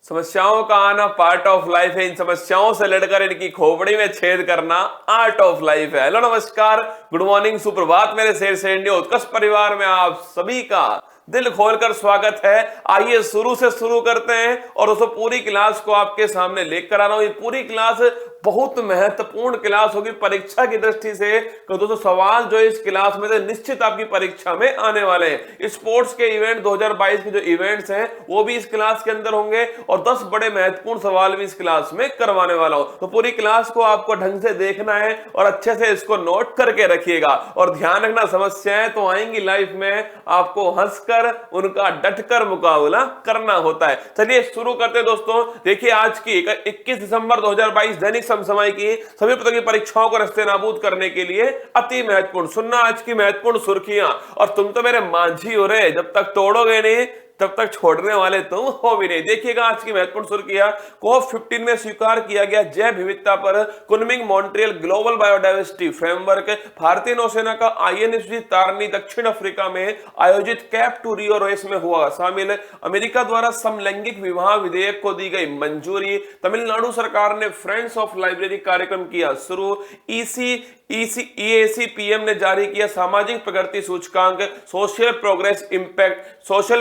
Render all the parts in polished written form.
समस्याओं का आना पार्ट ऑफ लाइफ है। इन समस्याओं से लड़कर इनकी खोपड़ी में छेद करना आर्ट ऑफ लाइफ है। हेलो नमस्कार, गुड मॉर्निंग, सुप्रभात मेरे शेर शेरनी उत्कर्ष परिवार में आप सभी का दिल खोलकर स्वागत है। आइए शुरू से शुरू करते हैं और दोस्तों पूरी क्लास को आपके सामने लेकर आ रहा हूं। ये पूरी क्लास बहुत महत्वपूर्ण क्लास होगी परीक्षा की दृष्टि से। तो दोस्तों सवाल जो इस क्लास में से निश्चित आपकी परीक्षा में आने वाले हैं। स्पोर्ट्स के इवेंट 2022 के जो इवेंट्स हैं वो भी इस क्लास के अंदर होंगे और 10 बड़े महत्वपूर्ण सवाल भी इस क्लास में करवाने वाला हूं। तो पूरी क्लास को आपको ढंग से देखना है और अच्छे से इसको नोट करके रखिएगा। और ध्यान रखना, समस्याएं तो आएंगी लाइफ में, आपको हंसकर उनका डटकर मुकाबला करना होता है। चलिए शुरू करते हैं दोस्तों। देखिए आज की 21 दिसंबर 2022 दैनिक समसामयिक की सभी प्रकार की परीक्षाओं को रास्ते नाबूद करने के लिए अति महत्वपूर्ण। सुनना आज की महत्वपूर्ण सुर्खियां। और तुम तो मेरे मांझी हो रहे, जब तक तोड़ोगे नहीं तब तक छोड़ने वाले तुम हो भी नहीं। देखिएगा आज की महत्वपूर्ण सुर्खियां। COP15 में स्वीकार किया गया जैव विविधता पर Kunming Montreal global biodiversity framework. भारतीय नौसेना का INSV तारनी दक्षिण अफ्रीका में आयोजित कैप टू रियो रेस में हुआ शामिल। अमेरिका द्वारा समलैंगिक विवाह विधेयक को दी गई मंजूरी। तमिलनाडु सरकार ने फ्रेंड्स ऑफ लाइब्रेरी कार्यक्रम किया शुरू। EAC PM ने जारी किया सामाजिक प्रगति सूचकांक, social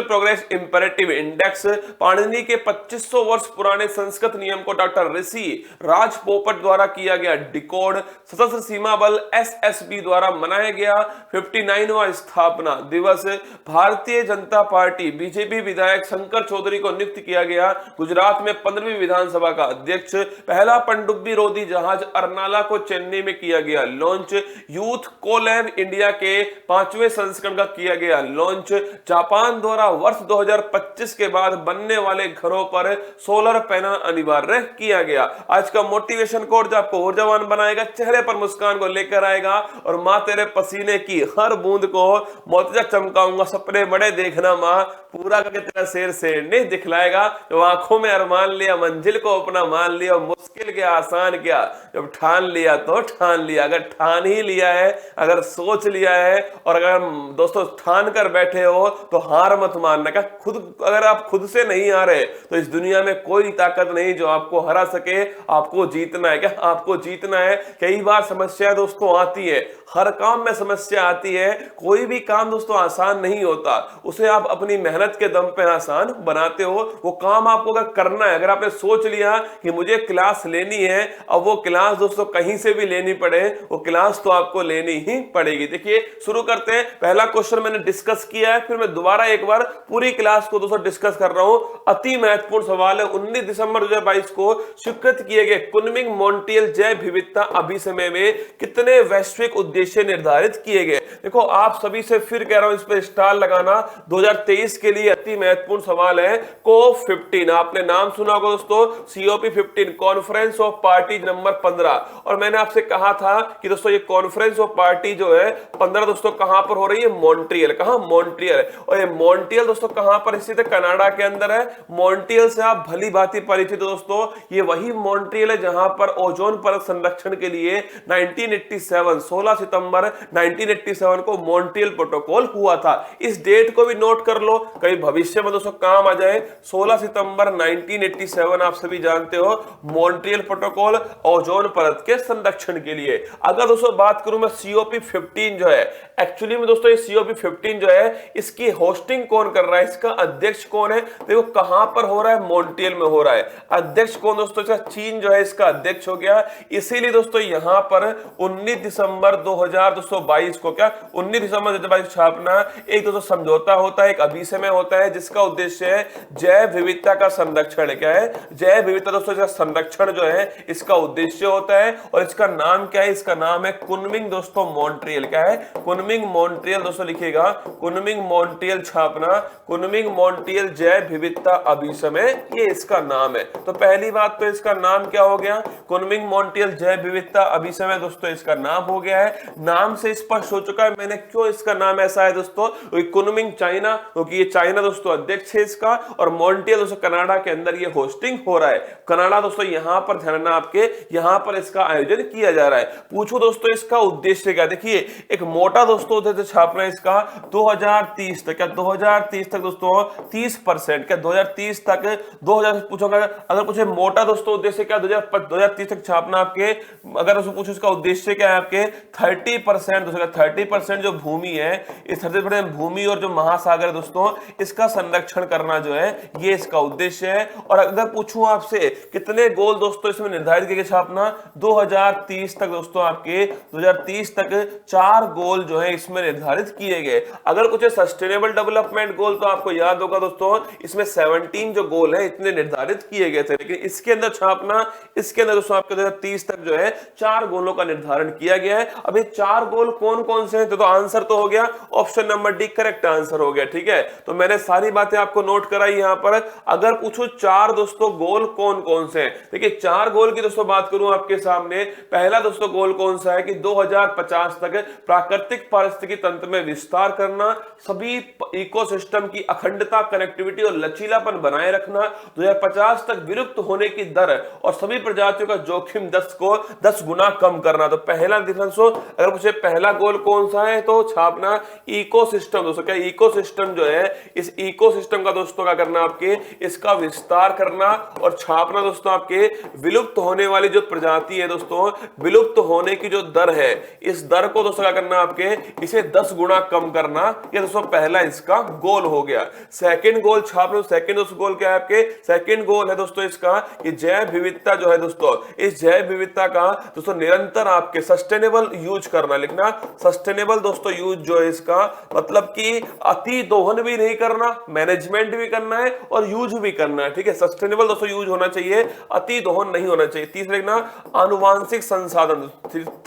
progress imperative index. Panini के 2500 वर्ष पुराने संस्कृत नियम को डॉक्टर ऋषि राज पोपट द्वारा किया गया डिकोड। सशस्त्र सीमा बल SSB द्वारा मनाया गया 59वां स्थापना दिवस। भारतीय जनता पार्टी BJP विधायक शंकर चौधरी को नियुक्त किया गया गुजरात में 15वीं विधानसभा का अध्यक्ष। पहला पनडुब्बी रोधी जहाज अरनाला को चेन्नई में किया गया लॉन्च। यूथ कोलैब इंडिया के 5वें संस्करण का किया गया लॉन्च। जापान द्वारा वर्ष 2025 के बाद बनने वाले घरों पर सोलर पैनल अनिवार्य किया गया। आज का मोटिवेशन कोड जो आपको ऊर्जावान बनाएगा, चेहरे पर मुस्कान को लेकर आएगा और मां तेरे पसीने की हर बूंद को मोतिया चमकाऊंगा, सपने बड़े देखना मां, पूरा करके तेरा शेर शेरनी दिखलाएगा। जो आंखों में अरमान लिया, मंजिल को अपना मान लिया, मुश्किल क्या आसान क्या, जब ठान लिया तो ठान लिया। अगर ठान ही लिया है, अगर सोच लिया है और अगर दोस्तों ठान कर बैठे हो तो हार मत मानना। का खुद अगर आप खुद से नहीं आ रहे तो इस दुनिया में कोई ताकत नहीं जो आपको हरा सके। आपको जीतना है। क्या आपको जीतना है? कई बार समस्या दोस्तों आती है, हर काम में समस्या आती है। कोई भी काम दोस्तों आसान नहीं होता, उसे आप अपनी मेहनत के दम पे आसान बनाते हो। वो काम आपको अगर करना है, अगर आपने सोच लिया कि मुझे क्लास लेनी है, अब वो क्लास दोस्तों कहीं से भी लेनी पड़े, वो क्लास तो आपको लेनी ही पड़ेगी। देखिए शुरू करते हैं। पहला क्वेश्चन मैंने डिस्कस किया है, फिर मैं दोबारा एक बार पूरी क्लास को दोस्तों डिस्कस कर रहा हूं। अति महत्वपूर्ण सवाल है। 19 दिसंबर 2022 को स्वीकृत किए गए कुनमिंग मॉन्ट्रियल जैव विविधता अभिसमय में कितने वैश्विक उद्देश्य निर्धारित किए गए? देखो आप सभी से फिर कह रहा हूं, इस पे स्टार लगाना। 2023 के लिए अति महत्वपूर्ण सवाल है। COP15 आपने नाम सुना होगा दोस्तों, COP15 conference of parties number 15। और मैंने आपसे कहा था कि दोस्तों ये कॉन्फ्रेंस ऑफ पार्टी जो है 15 दोस्तों कहां पर हो रही है? मॉन्ट्रियल। कहां? मॉन्ट्रियल। और ये मॉन्ट्रियल दोस्तों कहां पर स्थित है? कनाडा के अंदर है। मॉन्ट्रियल से आप भली भांति परिचित हो दोस्तों। ये वही मॉन्ट्रियल है जहां पर ओजोन परत संरक्षण के लिए 1987 16 सितंबर 1987 को मॉन्ट्रियल प्रोटोकॉल हुआ था। इस डेट को भी नोट कर लो, कहीं भविष्य में दोस्तों काम आ जाए। 16 सितंबर 1987 आप सभी जानते हो, मॉन्ट्रियल प्रोटोकॉल ओजोन परत के संरक्षण के लिए। अगर दोस्तों बात करूं मैं COP15 जो है, एक्चुअली में दोस्तों ये COP15 जो है इसकी होस्टिंग कौन कर रहा है, इसका अध्यक्ष कौन है? देखो कहां पर हो रहा है? मॉन्ट्रियल में हो रहा है। अध्यक्ष कौन दोस्तों? चीन जो है इसका अध्यक्ष हो गया। इसीलिए दोस्तों यहां पर 19 दिसंबर 2022 को, क्या 19 दिसंबर 2022 स्थापना, एक दोस्तों समझौता होता है, एक अभिसमय होता है जिसका उद्देश्य है जैव विविधता का संरक्षण। क्या है? जैव विविधता दोस्तों इसका संरक्षण जो है इसका उद्देश्य होता है। और इसका नाम क्या है? इसका नाम है कुनमिंग दोस्तों मॉन्ट्रियल। क्या है? कुनमिंग मॉन्ट्रियल दोस्तों लिखिएगा, कुनमिंग मॉन्ट्रियल छापना, कुनमिंग मॉन्ट्रियल जैव विविधता अभिसमय, ये इसका नाम है। तो पहली बात तो इसका नाम क्या हो गया? कुनमिंग मॉन्ट्रियल जैव विविधता अभिसमय दोस्तों इसका नाम हो गया है। नाम से स्पष्ट हो चुका है मैंने क्यों इसका नाम ऐसा है दोस्तों। कुनमिंग चाइना, क्योंकि ये चाइना दोस्तों अध्यक्ष है इसका, और मॉन्ट्रियल दोस्तों कनाडा के अंदर ये होस्टिंग हो रहा है। कनाडा दोस्तों यहां पर ध्यान आपके, यहां पर इसका आयोजन किया जा रहा है। पूछो पूछूं दोस्तों इसका उद्देश्य क्या, देखिए एक मोटा दोस्तों उद्देश्य छापना इसका 2030 तक, क्या 2030 तक दोस्तों 30%, क्या 2030 तक 2000 पूछोगे, अगर पूछे मोटा दोस्तों उद्देश्य क्या 2030 तक छापना आपके, अगर उसको पूछो इसका उद्देश्य क्या है आपके 30% दोस्तों, 30% जो भूमि है, इस 30% भूमि और जो महासागर है दोस्तों इसका संरक्षण करना जो है ये इसका उद्देश्य है। और अगर पूछूं आपसे कितने गोल दोस्तों इसमें निर्धारित करके छापना 2030 तक दोस्तों आपके 2030 तक 4 गोल जो है इसमें निर्धारित किए गए। अगर कुछ सस्टेनेबल डेवलपमेंट गोल तो आपको याद होगा दोस्तों इसमें 17 जो गोल है इतने निर्धारित किए गए थे, लेकिन इसके अंदर छापना, इसके अंदर दोस्तों आपके 2030 तक जो है 4 गोलों का निर्धारण किया गया है। अब ये 4 गोल कौन कौन से हैं, तो आंसर तो हो गया option number D correct answer हो गया। ठीक है, तो मैंने सारी बातें आपको नोट कराई यहां पर। अगर पूछो 4 दोस्तों गोल कौन कौन से हैं, देखिए 4 गोल की दोस्तों बात करूं आपके सामने, पहला दोस्तों गोल कौन सा है कि 2050 तक प्राकृतिक पारिस्थितिकी तंत्र में विस्तार करना, सभी इकोसिस्टम की अखंडता, कनेक्टिविटी और लचीलापन बनाए रखना, 2050 तक विलुप्त होने की दर और सभी प्रजातियों का जोखिम 10 गुना कम करना। तो पहला डिफरेंस हो, अगर पूछे पहला गोल कौन सा है तो छापना इकोसिस्टम दोस्तों, क्या इकोसिस्टम जो है इस इकोसिस्टम का दोस्तों क्या करना आपके इसका विस्तार करना, और छापना दोस्तों आपके विलुप्त होने वाली जो प्रजाति है दोस्तों, विलुप्त होने की जो दर है इस दर को दोस्तों क्या करना आपके इसे 10 गुना कम करना। ये दोस्तों पहला इसका गोल हो गया। सेकंड गोल छापना, सेकंड दोस्तों गोल क्या है आपके, सेकंड गोल है दोस्तों इसका कि जैव विविधता जो है दोस्तों, इस जैव विविधता का दोस्तों निरंतर आपके सस्टेनेबल यूज करना, लिखना सस्टेनेबल दोस्तों यूज जो है इसका मतलब कि अति दोहन भी नहीं करना, मैनेजमेंट भी करना है और यूज भी करना है। ठीक है, सस्टेनेबल दोस्तों यूज होना चाहिए, अति दोहन नहीं होना चाहिए। तीसरा लिखना आनुवांशिक संसाधन,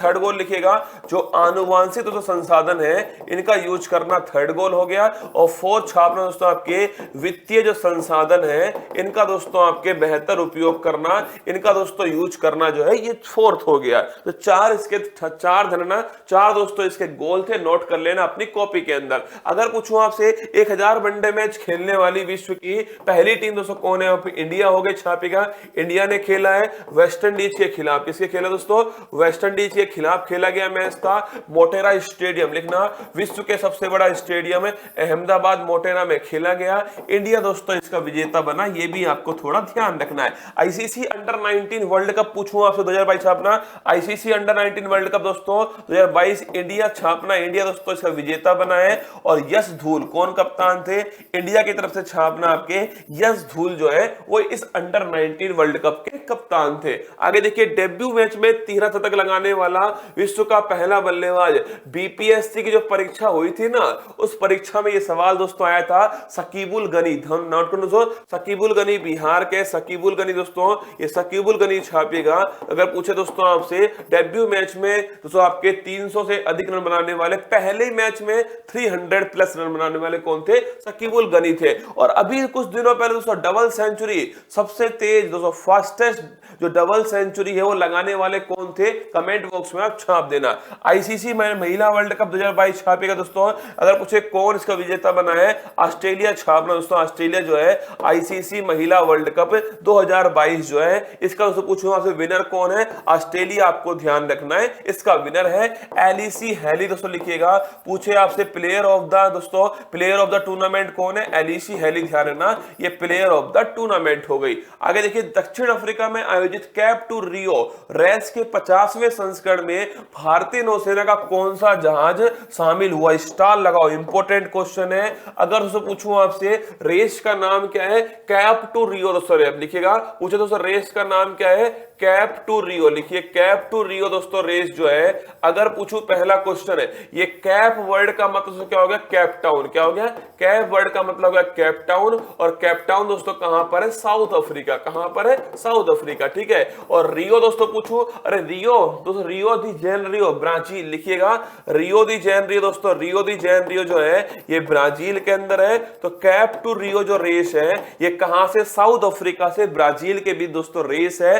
थर्ड गोल लिखिएगा जो आनुवांशिक दोस्तों संसाधन है इनका यूज करना, थर्ड गोल हो गया। और फोर्थ छापना दोस्तों आपके वित्तीय जो संसाधन है इनका दोस्तों आपके बेहतर उपयोग करना, इनका दोस्तों यूज करना जो है ये फोर्थ हो गया। तो 4 इसके 4 धरना, 4 दोस्तों इसके गोल थे, नोट कर लेना अपनी कॉपी के अंदर। अगर पूछूं आपसे 1000 वनडे मैच खेलने वाली विश्व की पहली टीम दोस्तों कौन है, इंडिया हो गई, छापेगा इंडिया ने खेला है वेस्ट इंडीज के खिलाफ। किसके खेला दोस्तों, वेस्ट इंडीज के खिलाफ खेला गया मैच था मोटेरा स्टेडियम, लिखना विश्व के सबसे बड़ा स्टेडियम है अहमदाबाद मोटेरा में खेला गया। इंडिया दोस्तों इसका विजेता बना, ये भी आपको थोड़ा ध्यान रखना है। आईसीसी अंडर 19 वर्ल्ड कप पूछूं आपसे 2022 छापना, आईसीसी अंडर 19 वर्ल्ड कप दोस्तों 2022 इंडिया छापना, इंडिया दोस्तों इसका विजेता बना है। और यश धूल कौन कप्तान थे, इंडिया की तरफ से छापना आपके यश धूल जो है वो इस अंडर 19 वर्ल्ड कप के कप्तान थे। आगे देखिए डेब्यू मैच में 13 शतक लगाने वाला विश्व का पहला बल्लेबाज, बीपीएससी की जो परीक्षा हुई थी ना उस परीक्षा में ये सवाल दोस्तों आया था शकीबुल गनी, नोट कर लो शकीबुल गनी, बिहार के शकीबुल गनी दोस्तों, ये शकीबुल गनी छापिएगा। अगर पूछे दोस्तों आपसे डेब्यू मैच में दोस्तों आपके 300 से अधिक रन बनाने वाले, पहले मैच में 300 प्लस रन बनाने वाले कौन थे, शकीबुल गनी थे। और अभी कुछ दिनों पहले दोस्तों डबल सेंचुरी, सबसे तेज दोस्तों फास्टेस्ट जो डबल सेंचुरी है वो लगाने वाले कौन थे, कमेंट बॉक्स में आप छाप देना। आईसीसी महिला वर्ल्ड कप 2022 छापेगा दोस्तों, अगर पूछे कौन इसका विजेता बना है, ऑस्ट्रेलिया छापना दोस्तों, ऑस्ट्रेलिया जो है आईसीसी महिला वर्ल्ड कप 2022 जो है इसका दोस्तों पूछूं आपसे विनर कौन है, ऑस्ट्रेलिया आपको ध्यान रखना है इसका विनर है एलिसी हेली दोस्तों, लिखिएगा। पूछे आपसे प्लेयर ऑफ द दोस्तों, प्लेयर ऑफ द टूर्नामेंट कौन है, एलिसी हेली, ध्यान रखना ये प्लेयर ऑफ द टूर्नामेंट हो गई। आगे देखिए दक्षिण अफ्रीका में आयोजित कैप टू रियो रेस के 50वें संस्करण में भारतीय नौसेना का कौन सा जहाज शामिल हुआ, स्टार लगाओ, इंपॉर्टेंट क्वेश्चन है। अगर दोस्तों पूछूं आपसे रेस का नाम क्या है, कैप टू रियो दोस्तों लिखिएगा। पूछे दोस्तों रेस का नाम क्या है, कैप टू रियो, लिखिए कैप टू रियो दोस्तों रेस जो है। अगर पूछूं पहला क्वेश्चन है, ये कैप वर्ड का मतलब क्या हो गया, कैप टाउन, क्या हो गया, कैप वर्ड का मतलब हो गया कैप टाउन। और कैप टाउन दोस्तों कहां पर है, साउथ अफ्रीका, कहां पर है, साउथ अफ्रीका। ठीक है, और रियो दोस्तों पूछूं, अरे रियो दोस्तों, रियो दी जेनेरियो ब्राजील, लिखिएगा रियो दी जेनेरियो दोस्तों, रियो दी जेनेरियो जो है ये ब्राजील के अंदर है। तो कैप टू रियो जो रेस है ये कहां से, साउथ अफ्रीका से ब्राजील के बीच दोस्तों रेस है।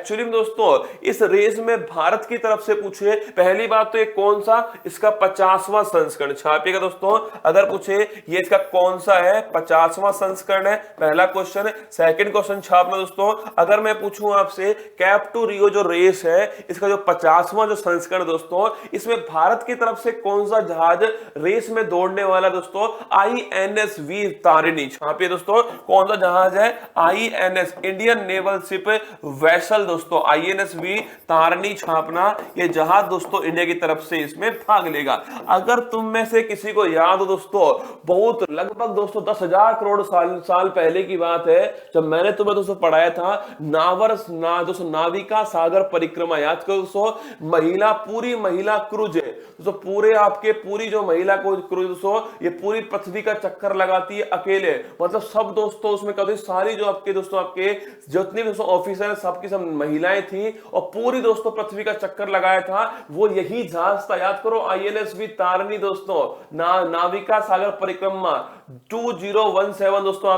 एक्चुअली में दोस्तों इस रेस में भारत की तरफ से पूछे, पहली बात तो ये कौन सा, इसका 50वां संस्करण छापिएगा दोस्तों। अगर पूछे ये इसका कौन सा है, 50वां संस्करण है, पहला क्वेश्चन। सेकंड क्वेश्चन छापना दोस्तों, अगर मैं पूछूं आपसे कैप टू रियो जो रेस है इसका जो 50वां जो संस्करण दोस्तों, इसमें भारत की तरफ से कौन सा जहाज रेस में दौड़ने वाला दोस्तों, INS वीर तारिणी छापिए दोस्तों। कौन सा जहाज है, INS Indian naval ship vessel दोस्तों, INS वीर तारिणी छापना। ये जहाज दोस्तों इंडिया की तरफ से इसमें भाग लेगा। अगर तुम में से किसी को याद हो दोस्तों, बहुत लगभग दोस्तों 10,000 करोड़ साल पहले की बात है, जब मैंने तुम्हें दोस्तों पढ़ाया था दोस्तों नाविका सागर परिक्रमा, याद करो दोस्तों, महिला पूरी महिला क्रूज है दोस्तों, पूरी जो महिला को क्रूज दोस्तों ये पूरी पृथ्वी का चक्कर लगाती है अकेले, मतलब सब दोस्तों उसमें कभी सारी जो आपके दोस्तों आपके जितने दोस्तों ऑफिसर है सबकी सब महिलाएं थी और पूरी दोस्तों पृथ्वी का चक्कर लगाया था, वो यही जहाज था। याद करो INS वी तारिणी दोस्तों, नाविका सागर परिक्रमा 2017 दोस्तों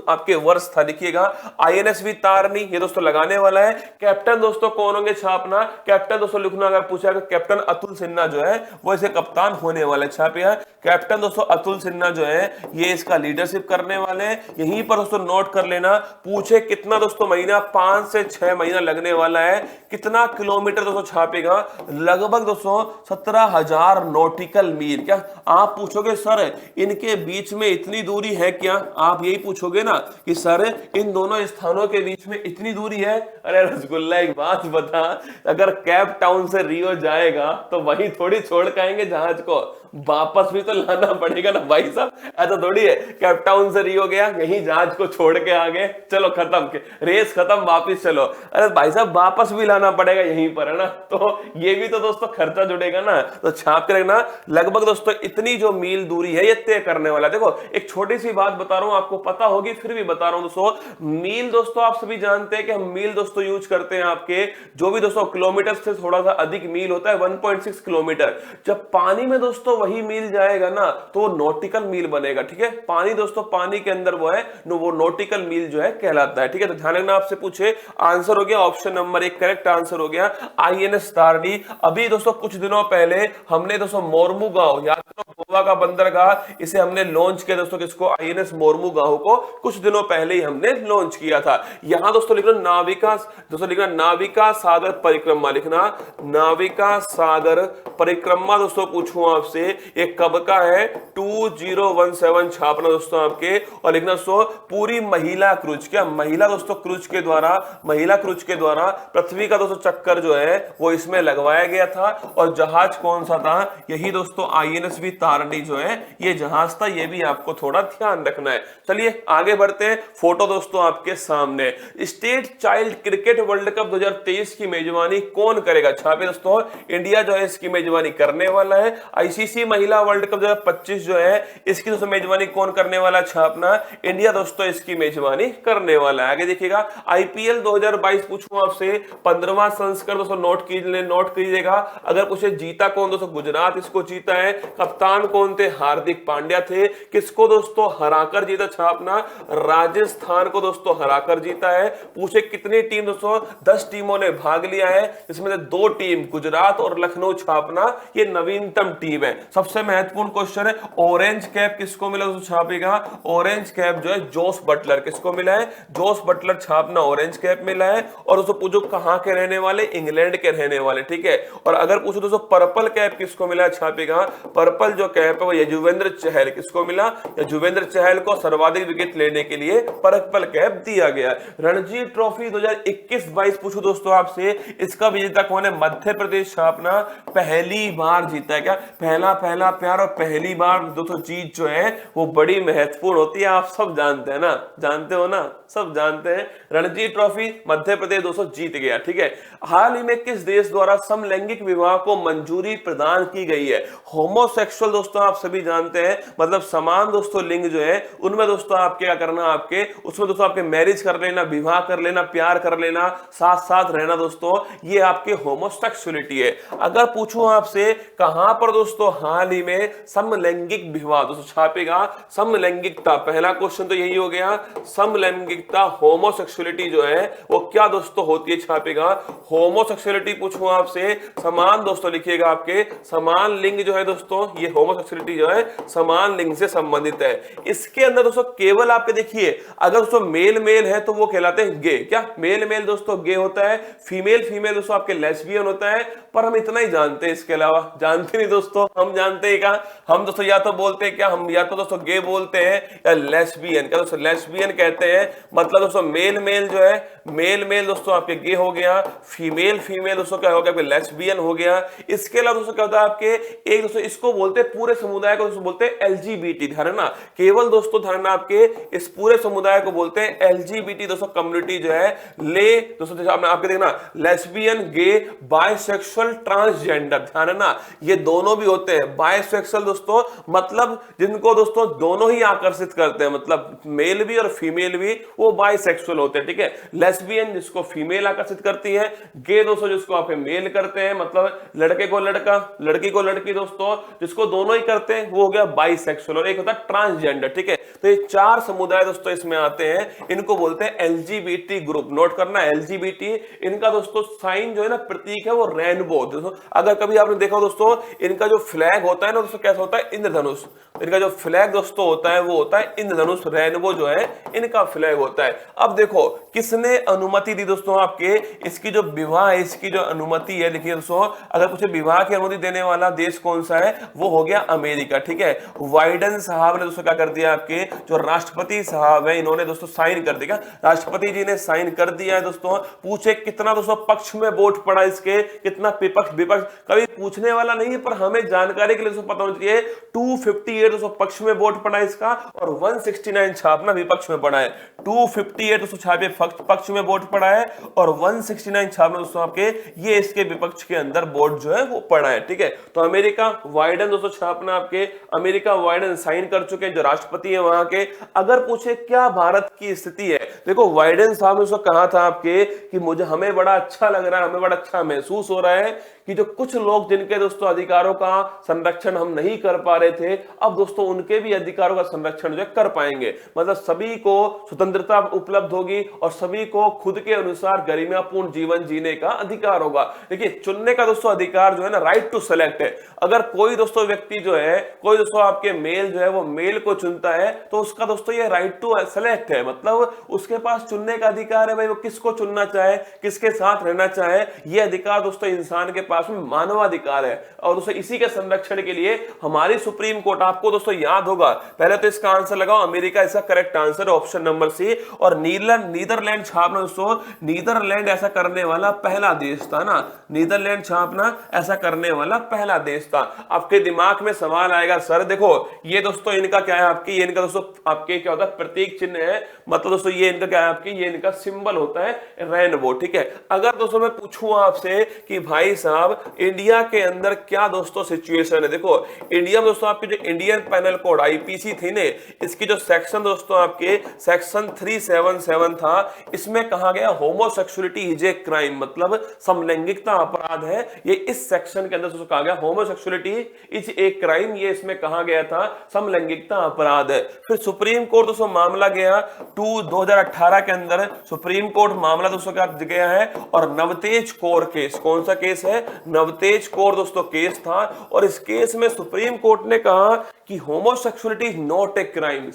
आपके वर्ष था, लिखिएगा INS वी तारिणी ये दोस्तों लगाने वाला है। कैप्टन दोस्तों कौन होंगे छापना, कैप्टन दोस्तों लिखना, अगर पूछा कैप्टन अतुल सिन्हा जो है वो इसे कप्तान होने वाले, छापिए कैप्टन दोस्तों अतुल सिन्हा जो है ये इसका लीडरशिप करने वाले हैं। यहीं पर दोस्तों नोट कर लेना, पूछे कितना दोस्तों महीना, 5 से 6 महीना लगने वाला है। कितना किलोमीटर दोस्तों छापेगा, लगभग दोस्तों 17,000 नॉटिकल मील। क्या आप पूछोगे सर इनके बीच में इतनी दूरी है क्या, आप यही पूछोगे ना कि सर इन दोनों स्थानों के बीच में इतनी दूरी है। अरे रसगुल्ला एक बात बता, अगर कैप टाउन से रियो जाएगा तो वहीं थोड़ी छोड़ के आएंगे जहाज को, वापस भी तो लाना पड़ेगा ना भाई साहब, ऐसा थोड़ी है कैप टाउन से रियो गया यहीं जहाज को छोड़ के आ गए, चलो खत्म, रेस खत्म, वापस चलो। अरे भाई साहब वापस भी लाना पड़ेगा यहीं पर, है ना, तो ये भी तो दोस्तों खर्चा जुड़ेगा ना, तो छाप के रखना। लगभग दोस्तों इतनी जो मील दूरी है ये तय करने वाला। देखो एक छोटी सी बात बता रहा हूं, आपको पता होगी फिर भी बता रहा हूं दोस्तों, मील दोस्तों आप सभी जानते हैं कि हम मील दोस्तों यूज करते हैं आपके जो भी दोस्तों किलोमीटर से थोड़ा सा अधिक मील होता है 1.6 किलोमीटर। जब पानी में दोस्तों वही मील जाएगा ना तो वो नॉटिकल मील बनेगा, ठीक है। पानी दोस्तों पानी के अंदर वो है वो नॉटिकल मील जो है कहलाता है, ठीक है। तो ध्यान रखना, आपसे पूछे आंसर हो गया ऑप्शन नंबर 1 करेक्ट आंसर हो गया INS तारिणी। अभी दोस्तों कुछ दिनों पहले हमने दोस्तों मोरमुगांव, याद करो गोवा का बंदरगाह, इसे हमने लॉन्च किया दोस्तों, किसको, INS मोरमुगांव को कुछ दिनों पहले ही हमने लॉन्च किया था। यहां दोस्तों लिखना नाविका, दोस्तों लिखना नाविका सागर परिक्रमा, लिखना नाविका सागर परिक्रमा दोस्तों पूछूं आपसे ये कब का है, 2017 छापना दोस्तों आपके, और लिखना दोस्तों पूरी महिला क्रूज, क्या महिला दोस्तों क्रूज के द्वारा पृथ्वी का दोस्तों चक्कर जो है वो इसमें लगवाया गया था। और जहाज कौन सा था, यही दोस्तों INS वी तारिणी जो है ये जहाज था, ये भी आपको थोड़ा ध्यान रखना है। चलिए आगे बढ़ते हैं, फोटो दोस्तों आपके सामने। State child cricket world cup 2023 की मेजबानी कौन करेगा, छापे दोस्तों इंडिया जो है इसकी मेजबानी करने वाला है। ICC महिला वर्ल्ड कप 2025 जो है इसकी दोस्तों मेजबानी कौन करने वाला, छापना इंडिया दोस्तों इसकी मेजबानी करने वाला है। आगे देखिएगा IPL 2022 पूछूं आपसे 15वां संस्करण दोस्तों नोट कीजिएगा। अगर पूछे जीता कौन, दोस्तों गुजरात इसको जीता है। कप्तान कौन थे, हार्दिक पांड्या थे। किसको दोस्तों हराकर जीता, छापना राजस्थान को दोस्तों हराकर जीता है। पूछे कितनी टीम, दोस्तों 10 टीमों ने भाग लिया है, इसमें से 2 टीम गुजरात और लखनऊ, छापना ये नवीनतम टीम है। सबसे महत्वपूर्ण क्वेश्चन है ऑरेंज कैप किसको मिला, दोस्तों छापेगा ऑरेंज कैप जो है जोस बटलर, किसको मिला है, जोस बटलर, छापना ऑरेंज कैप मिला है। और दोस्तों पूछो कहां के रहने वाले, इंग्लैंड के रहने वाले, ठीक है। और अगर पूछो दोस्तों पर्पल कैप किसको मिला, छापेगा पर्पल जो कैप है वो युजवेंद्र चहल, किसको मिला, युजवेंद्र चहल को सर्वाधिक विकेट लेने के लिए पर्पल कैप दिया गया। रणजी ट्रॉफी 2021-22 पूछो दोस्तों आपसे, इसका विजेता कौन है, मध्य प्रदेश, छापना पहली बार जीता है। क्या पहला प्यार और पहली बार दोस्तों जीत जो है वो बड़ी महत्वपूर्ण होती है, आप सब जानते हैं ना, जानते हो ना, सब जानते हैं। रणजी ट्रॉफी मध्य प्रदेश दोस्तों जीत गया, ठीक है। हाल ही में किस देश द्वारा समलैंगिक विवाह को मंजूरी प्रदान की गई है, होमोसेक्सुअल दोस्तों आप सभी जानते हैं, मतलब समान दोस्तों लिंग जो है उनमें दोस्तों आपके क्या करना, आपके उसमें दोस्तों आपके मैरिज कर लेना, विवाह कर लेना, प्यार कर लेना, साथ साथ रहना दोस्तों, ये आपके होमोसेक्सुअलिटी है। अगर पूछूं आपसे कहां पर दोस्तों हाल ही में समलैंगिक विवाह दोस्तों छापेगा समलैंगिकता। पहला क्वेश्चन तो यही हो गया, समलैंगिकता होमोसेक्सुअलिटी जो है वो क्या दोस्तों होती है, छापेगा। होमोसेक्सुअलिटी पूछूं आपसे, समान दोस्तों लिखिएगा, आपके समान लिंग जो है दोस्तों, ये होमोसेक्सुअलिटी जो है समान लिंग से संबंधित है। इसके अंदर दोस्तों केवल आपके देखिए, अगर दोस्तों मेल मेल है तो वो कहलाते हैं गे। क्या मेल मेल दोस्तों गे होता है, फीमेल फीमेल दोस्तों आपके लेस्बियन होता है। पर हम इतना ही जानते हैं, इसके अलावा जानते नहीं दोस्तों। हम जानते हैं क्या, हम दोस्तों या तो बोलते हैं क्या, हम या तो दोस्तों गे बोलते हैं या लेस्बियन। क्या दोस्तों लेस्बियन कहते हैं, मतलब दोस्तों मेल मेल जो है, मेल मेल दोस्तों आपके गे हो गया, फीमेल फीमेल दोस्तों क्या हो गया, लेस्बियन हो गया। इसके अलावा दोस्तों क्या होता है आपके, एक दोस्तों इसको बोलते हैं पूरे समुदाय को दोस्तों बोलते हैं एलजीबीटी। ध्यान ना, केवल दोस्तों ध्यान आपके इस पूरे समुदाय को बोलते हैं एलजीबीटी दोस्तों कम्युनिटी जो है। ले दोस्तों आपके देखना, लेस्बियन, गे, बायसेक्सुअल, ट्रांसजेंडर। ध्यान है ना, ये दोनों भी होते हैं। बायसेक्सुअल दोस्तों मतलब जिनको दोस्तों दोनों ही आकर्षित करते हैं, मतलब मेल भी और फीमेल भी, वो बायसेक्सुअल होते हैं। ठीक है, लेस्बियन जिसको फीमेल आकर्षित करती है, गे दोस्तों जिसको आप मेल करते हैं, मतलब लड़के को लड़का लड़की को लड़की दोस्तों जिसको दोनों ही करते हैं, वो हो गया बाइसेक्सुअल। और एक होता है ट्रांसजेंडर। ठीक है, तो ये चार समुदाय दोस्तों इसमें आते हैं, इनको बोलते हैं एलजीबीटी ग्रुप। नोट करना, एलजीबीटी, इनका दोस्तों साइन जो है ना, प्रतीक है वो रेनबो। दोस्तों अगर कभी आपने देखा दोस्तों, इनका जो फ्लैग होता है ना दोस्तों, कैसा होता है, इंद्रधनुष। इनका जो फ्लैग दोस्तों होता है वो होता है इंद्रधनुष, रेनबो जो है इनका फ्लैग होता है। अब देखो किसने अनुमति दी दोस्तों आपके, इसकी जो विवाह है, इसकी जो अनुमति है, देखिए दोस्तों अगर कुछ विवाह की अनुमति देने वाला देश कौन सा है, वो हो गया अमेरिका। ठीक है, वाइडन साहब ने दोस्तों क्या कर दिया, आपके जो राष्ट्रपति साहब है इन्होंने दोस्तों साइन कर दिया। राष्ट्रपति जी ने साइन कर दिया है दोस्तों। पूछे कितना दोस्तों पक्ष में वोट पड़ा इसके, कितना विपक्ष, विपक्ष कभी पूछने वाला नहीं है, पर हमें जानकारी के लिए दोस्तों पता होना चाहिए। 258 दोस्तों पक्ष में वोट पड़ा इसका, और 169 छापना विपक्ष में पड़ा है। 258 दोस्तों छापे पक्ष में वोट पड़ा है, और 169 छापना दोस्तों आपके ये इसके विपक्ष के अंदर वोट जो है वो पड़ा है। ठीक है, तो अमेरिका वाइडन दोस्तों छापना आपके, अमेरिका वाइडन साइन कर चुके हैं जो राष्ट्रपति है वहां के। अगर पूछे क्या भारत की स्थिति है, देखो वाइडन साहब ने उसको कहा था आपके कि मुझे हमें बड़ा अच्छा लग रहा है, हमें बड़ा अच्छा महसूस हो रहा है कि जो कुछ लोग जिनके दोस्तों अधिकारों का संरक्षण हम नहीं कर पा रहे थे, अब दोस्तों उनके भी अधिकारों का संरक्षण जो कर पाएंगे। मतलब सभी को स्वतंत्रता उपलब्ध होगी और सभी को खुद के अनुसार गरिमापूर्ण जीवन जीने का अधिकार होगा। देखिए चुनने का दोस्तों अधिकार जो है ना, राइट टू सेलेक्ट है। अगर कोई दोस्तों व्यक्ति जो है, कोई दोस्तों आपके मेल जो है वो मेल को चुनता है, तो उसका दोस्तों ये राइट टू सेलेक्ट है, मतलब उसके पास चुनने का अधिकार है भाई, वो किसको चुनना चाहे, किसके साथ रहना चाहे। ये अधिकार दोस्तों इंसान के पास में मानवाधिकार है, और दोस्तों इसी के संरक्षण के लिए हमारी सुप्रीम कोर्ट, आपको दोस्तों याद होगा, पहले तो इसका आंसर लगाओ, अमेरिका इसका करेक्ट आंसर है, ऑप्शन नंबर सी। और नीदरलैंड छापना दोस्तों, नीदरलैंड ऐसा करने वाला पहला देश था ना, नीदरलैंड छापना ऐसा करने वाला पहला देश था। आपके दिमाग में सवाल आएगा, सर देखो ये दोस्तों इनका क्या है आपकी, ये इनका दोस्तों आपके क्या होता है, प्रतीक चिन्ह है, मतलब दोस्तों ये इनका क्या है आपकी, ये इनका सिंबल होता है रेनबो। ठीक है, अगर दोस्तों मैं पूछूं आपसे कि भाई साहब इंडिया के अंदर क्या दोस्तों सिचुएशन है, देखो इंडिया में दोस्तों आपकी जो इंडियन पैनल कोड आईपीसी थी ने, इसकी जो सेक्शन दोस्तों आपके सेक्शन 377 था, इसमें कहा गया होमोसेक्सुअलिटी इज ए क्राइम, मतलब समलैंगिकता अपराध है। ये इस सेक्शन के अंदर दोस्तों कहा गया होमोसेक्सुअलिटी इज ए क्राइम, ये इसमें कहा गया था समलैंगिकता अपराध है। फिर सुप्रीम कोर्ट दोस्तों मामला गया 2018 के अंदर, सुप्रीम कोर्ट मामला दोस्तों क्या गया है, और नवतेज कौर केस, कौन सा केस है, नवतेज कौर दोस्तों केस था। और इस केस में सुप्रीम कोर्ट ने कहा कि homosexuality is not a crime,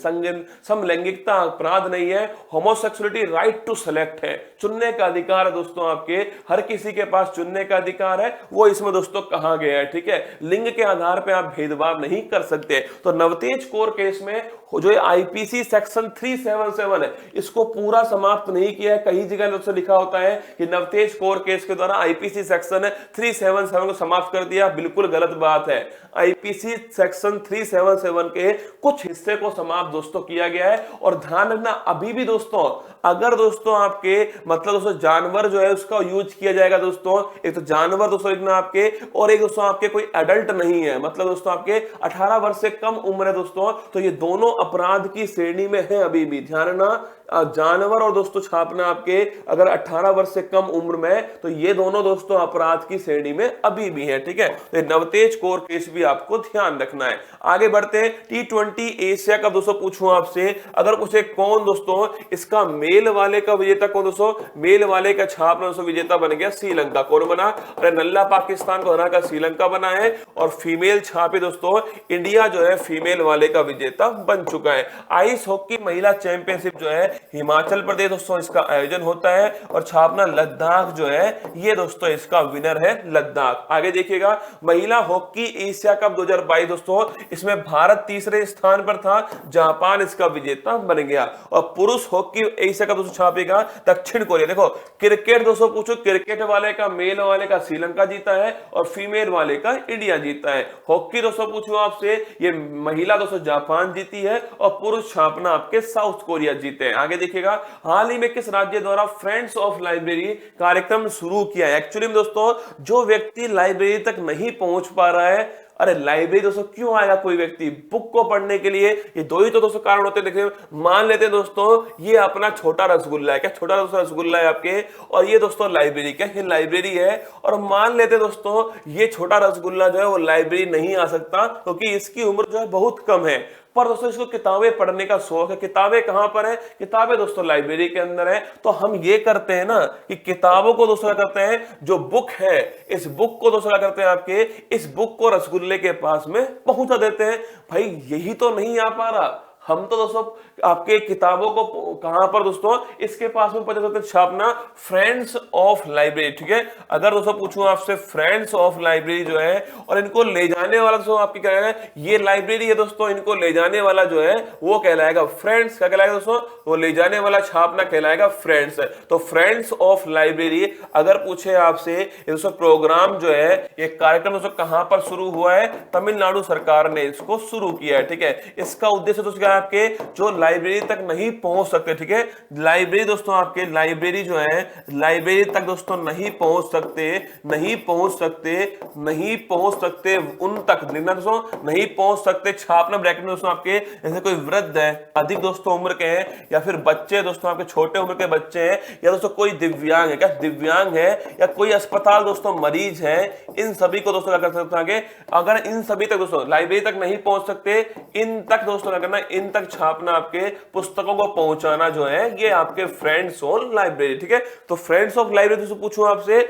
समलैंगिकता अपराध नहीं है, होमोसेक्सुअलिटी राइट टू सेलेक्ट है, चुनने का अधिकार है दोस्तों आपके, हर किसी के पास चुनने का अधिकार है, वो इसमें दोस्तों कहा गया है। ठीक है, लिंग के आधार पे आप भेदभाव नहीं कर सकते। तो नवतेज कौर केस में जो आईपीसी सेक्शन 377 है, इसको पूरा समाप्त नहीं किया है। कई जगह दोस्तों लिखा होता है कि नवतेज कौर केस के द्वारा आईपीसी सेक्शन 377 को समाप्त कर दिया, बिल्कुल गलत बात है। आईपीसी सेक्शन 377 के कुछ हिस्से को समाप्त दोस्तों किया गया है। और ध्यान रखना अभी भी दोस्तों, अगर दोस्तों आपके मतलब दोस्तों जानवर जो है उसका यूज किया जाएगा दोस्तों, एक तो जानवर दोस्तों लिखना आपके, और एक दोस्तों आपके कोई एडल्ट नहीं है, मतलब दोस्तों आपके 18 वर्ष से कम उम्र है दोस्तों, तो ये दोनों अपराध की श्रेणी में है अभी भी, ध्यान रखना। जानवर और दोस्तों छापना आपके अगर 18 वर्ष से कम उम्र में, तो ये दोनों दोस्तों अपराध की श्रेणी में अभी भी है, ठीक है। तो नवतेज कोर केस भी आपको ध्यान रखना है। आगे बढ़ते हैं, T20 एशिया कप दोस्तों पूछूं आपसे, अगर पूछे कौन दोस्तों इसका मेल वाले का विजेता कौन दोस्तों, मेल वाले का छापना दोस्तों विजेता बन गया श्रीलंका। कौन बना? अरे नल्ला पाकिस्तान को हरा कर श्रीलंका बना है, और फीमेल छापे दोस्तों इंडिया जो है फीमेल वाले का विजेता बन चुका है। आइस हॉकी महिला चैंपियनशिप जो है हिमाचल प्रदेश दोस्तों इसका आयोजन होता है, और छापना लद्दाख जो है ये दोस्तों इसका विनर है लद्दाख। आगे देखिएगा, महिला हॉकी एशिया कप 2022 दोस्तों, इसमें भारत तीसरे स्थान पर था, जापान इसका विजेता बन गया। और पुरुष हॉकी एशिया कप दोस्तों छापेगा दक्षिण कोरिया। देखो क्रिकेट दोस्तों पूछो, क्रिकेट वाले का मेल वाले का श्रीलंका जीता है, और फीमेल वाले का इंडिया जीता है। हॉकी दोस्तों पूछो आपसे, ये महिला दोस्तों जापान जीती है, और पुरुष छापना आपके साउथ कोरिया जीते हैं। आगे देखिएगा, हाल ही में किस राज्य द्वारा फ्रेंड्स ऑफ लाइब्रेरी कार्यक्रम शुरू किया है? एक्चुअली में दोस्तों जो व्यक्ति लाइब्रेरी तक नहीं पहुंच पा रहा है, अरे लाइब्रेरी दोस्तों क्यों आएगा कोई व्यक्ति बुक को पढ़ने के लिए? ये दो ही तो दोस्तों कारण होते हैं। देखिए मान लेते हैं दोस्तों ये अपना छोटा रसगुल्ला है, क्या छोटा दोस्तों रसगुल्ला है आपके, और ये दोस्तों लाइब्रेरी, क्या ये लाइब्रेरी है, और मान लेते हैं दोस्तों ये छोटा रसगुल्ला जो है वो लाइब्रेरी नहीं आ सकता क्योंकि इसकी उम्र जो है बहुत कम है, पर दोस्तों इसको किताबें पढ़ने का शौक है। किताबें कहां पर है? किताबें दोस्तों लाइब्रेरी के अंदर है। तो हम ये करते हैं ना कि किताबों को दोस्तों क्या करते हैं, जो बुक है इस बुक को दोस्तों क्या करते हैं, आपके इस बुक को रसगुल्ले के पास में पहुंचा देते हैं। भाई यही तो नहीं आ पा रहा, हम तो दोस्तों आपके किताबों को कहां पर दोस्तों इसके पास में पहुंचा सकते, छापना फ्रेंड्स ऑफ लाइब्रेरी, ठीक है। अगर दोस्तों पूछूं आपसे फ्रेंड्स ऑफ लाइब्रेरी जो है, और इनको ले जाने वाला दोस्तों आपकी क्या है, ये लाइब्रेरी है दोस्तों, इनको ले जाने वाला जो है वो कहलाएगा फ्रेंड्स। क्या कहलाएगा दोस्तों? वो ले जाने वाला छापना कहलाएगा फ्रेंड्स। तो फ्रेंड्स ऑफ लाइब्रेरी अगर पूछे आपसे दोस्तों प्रोग्राम जो है, ये कार्यक्रम दोस्तों कहां पर शुरू हुआ है? तमिलनाडु सरकार ने इसको शुरू किया है, ठीक है। इसका उद्देश्य दोस्तों क्या है, आपके जो लाइब्रेरी तक नहीं पहुंच सकते, ठीक है, लाइब्रेरी दोस्तों आपके लाइब्रेरी जो है लाइब्रेरी तक दोस्तों नहीं पहुंच सकते, नहीं पहुंच सकते, नहीं पहुंच सकते उन तक लिखना दोस्तों, नहीं पहुंच सकते छापना ब्रैकेट में दोस्तों आपके, जैसे कोई वृद्ध है, अधिक दोस्तों उम्र के हैं, या फिर बच्चे दोस्तों आपके छोटे उम्र के बच्चे हैं, या दोस्तों कोई दिव्यांग है, क्या दिव्यांग है, या कोई अस्पताल दोस्तों मरीज है, इन सभी को दोस्तों क्या कर सकते हैं, अगर इन सभी तक दोस्तों लाइब्रेरी तक नहीं पहुंच सकते, इन तक दोस्तों क्या करना, इन तक छापना, आपके पुस्तकों को पहुंचाना जो है ये आपके फ्रेंड्स ऑफ लाइब्रेरी, ठीक है। तो फ्रेंड्स ऑफ लाइब्रेरी दोस्तों पूछूं आपसे,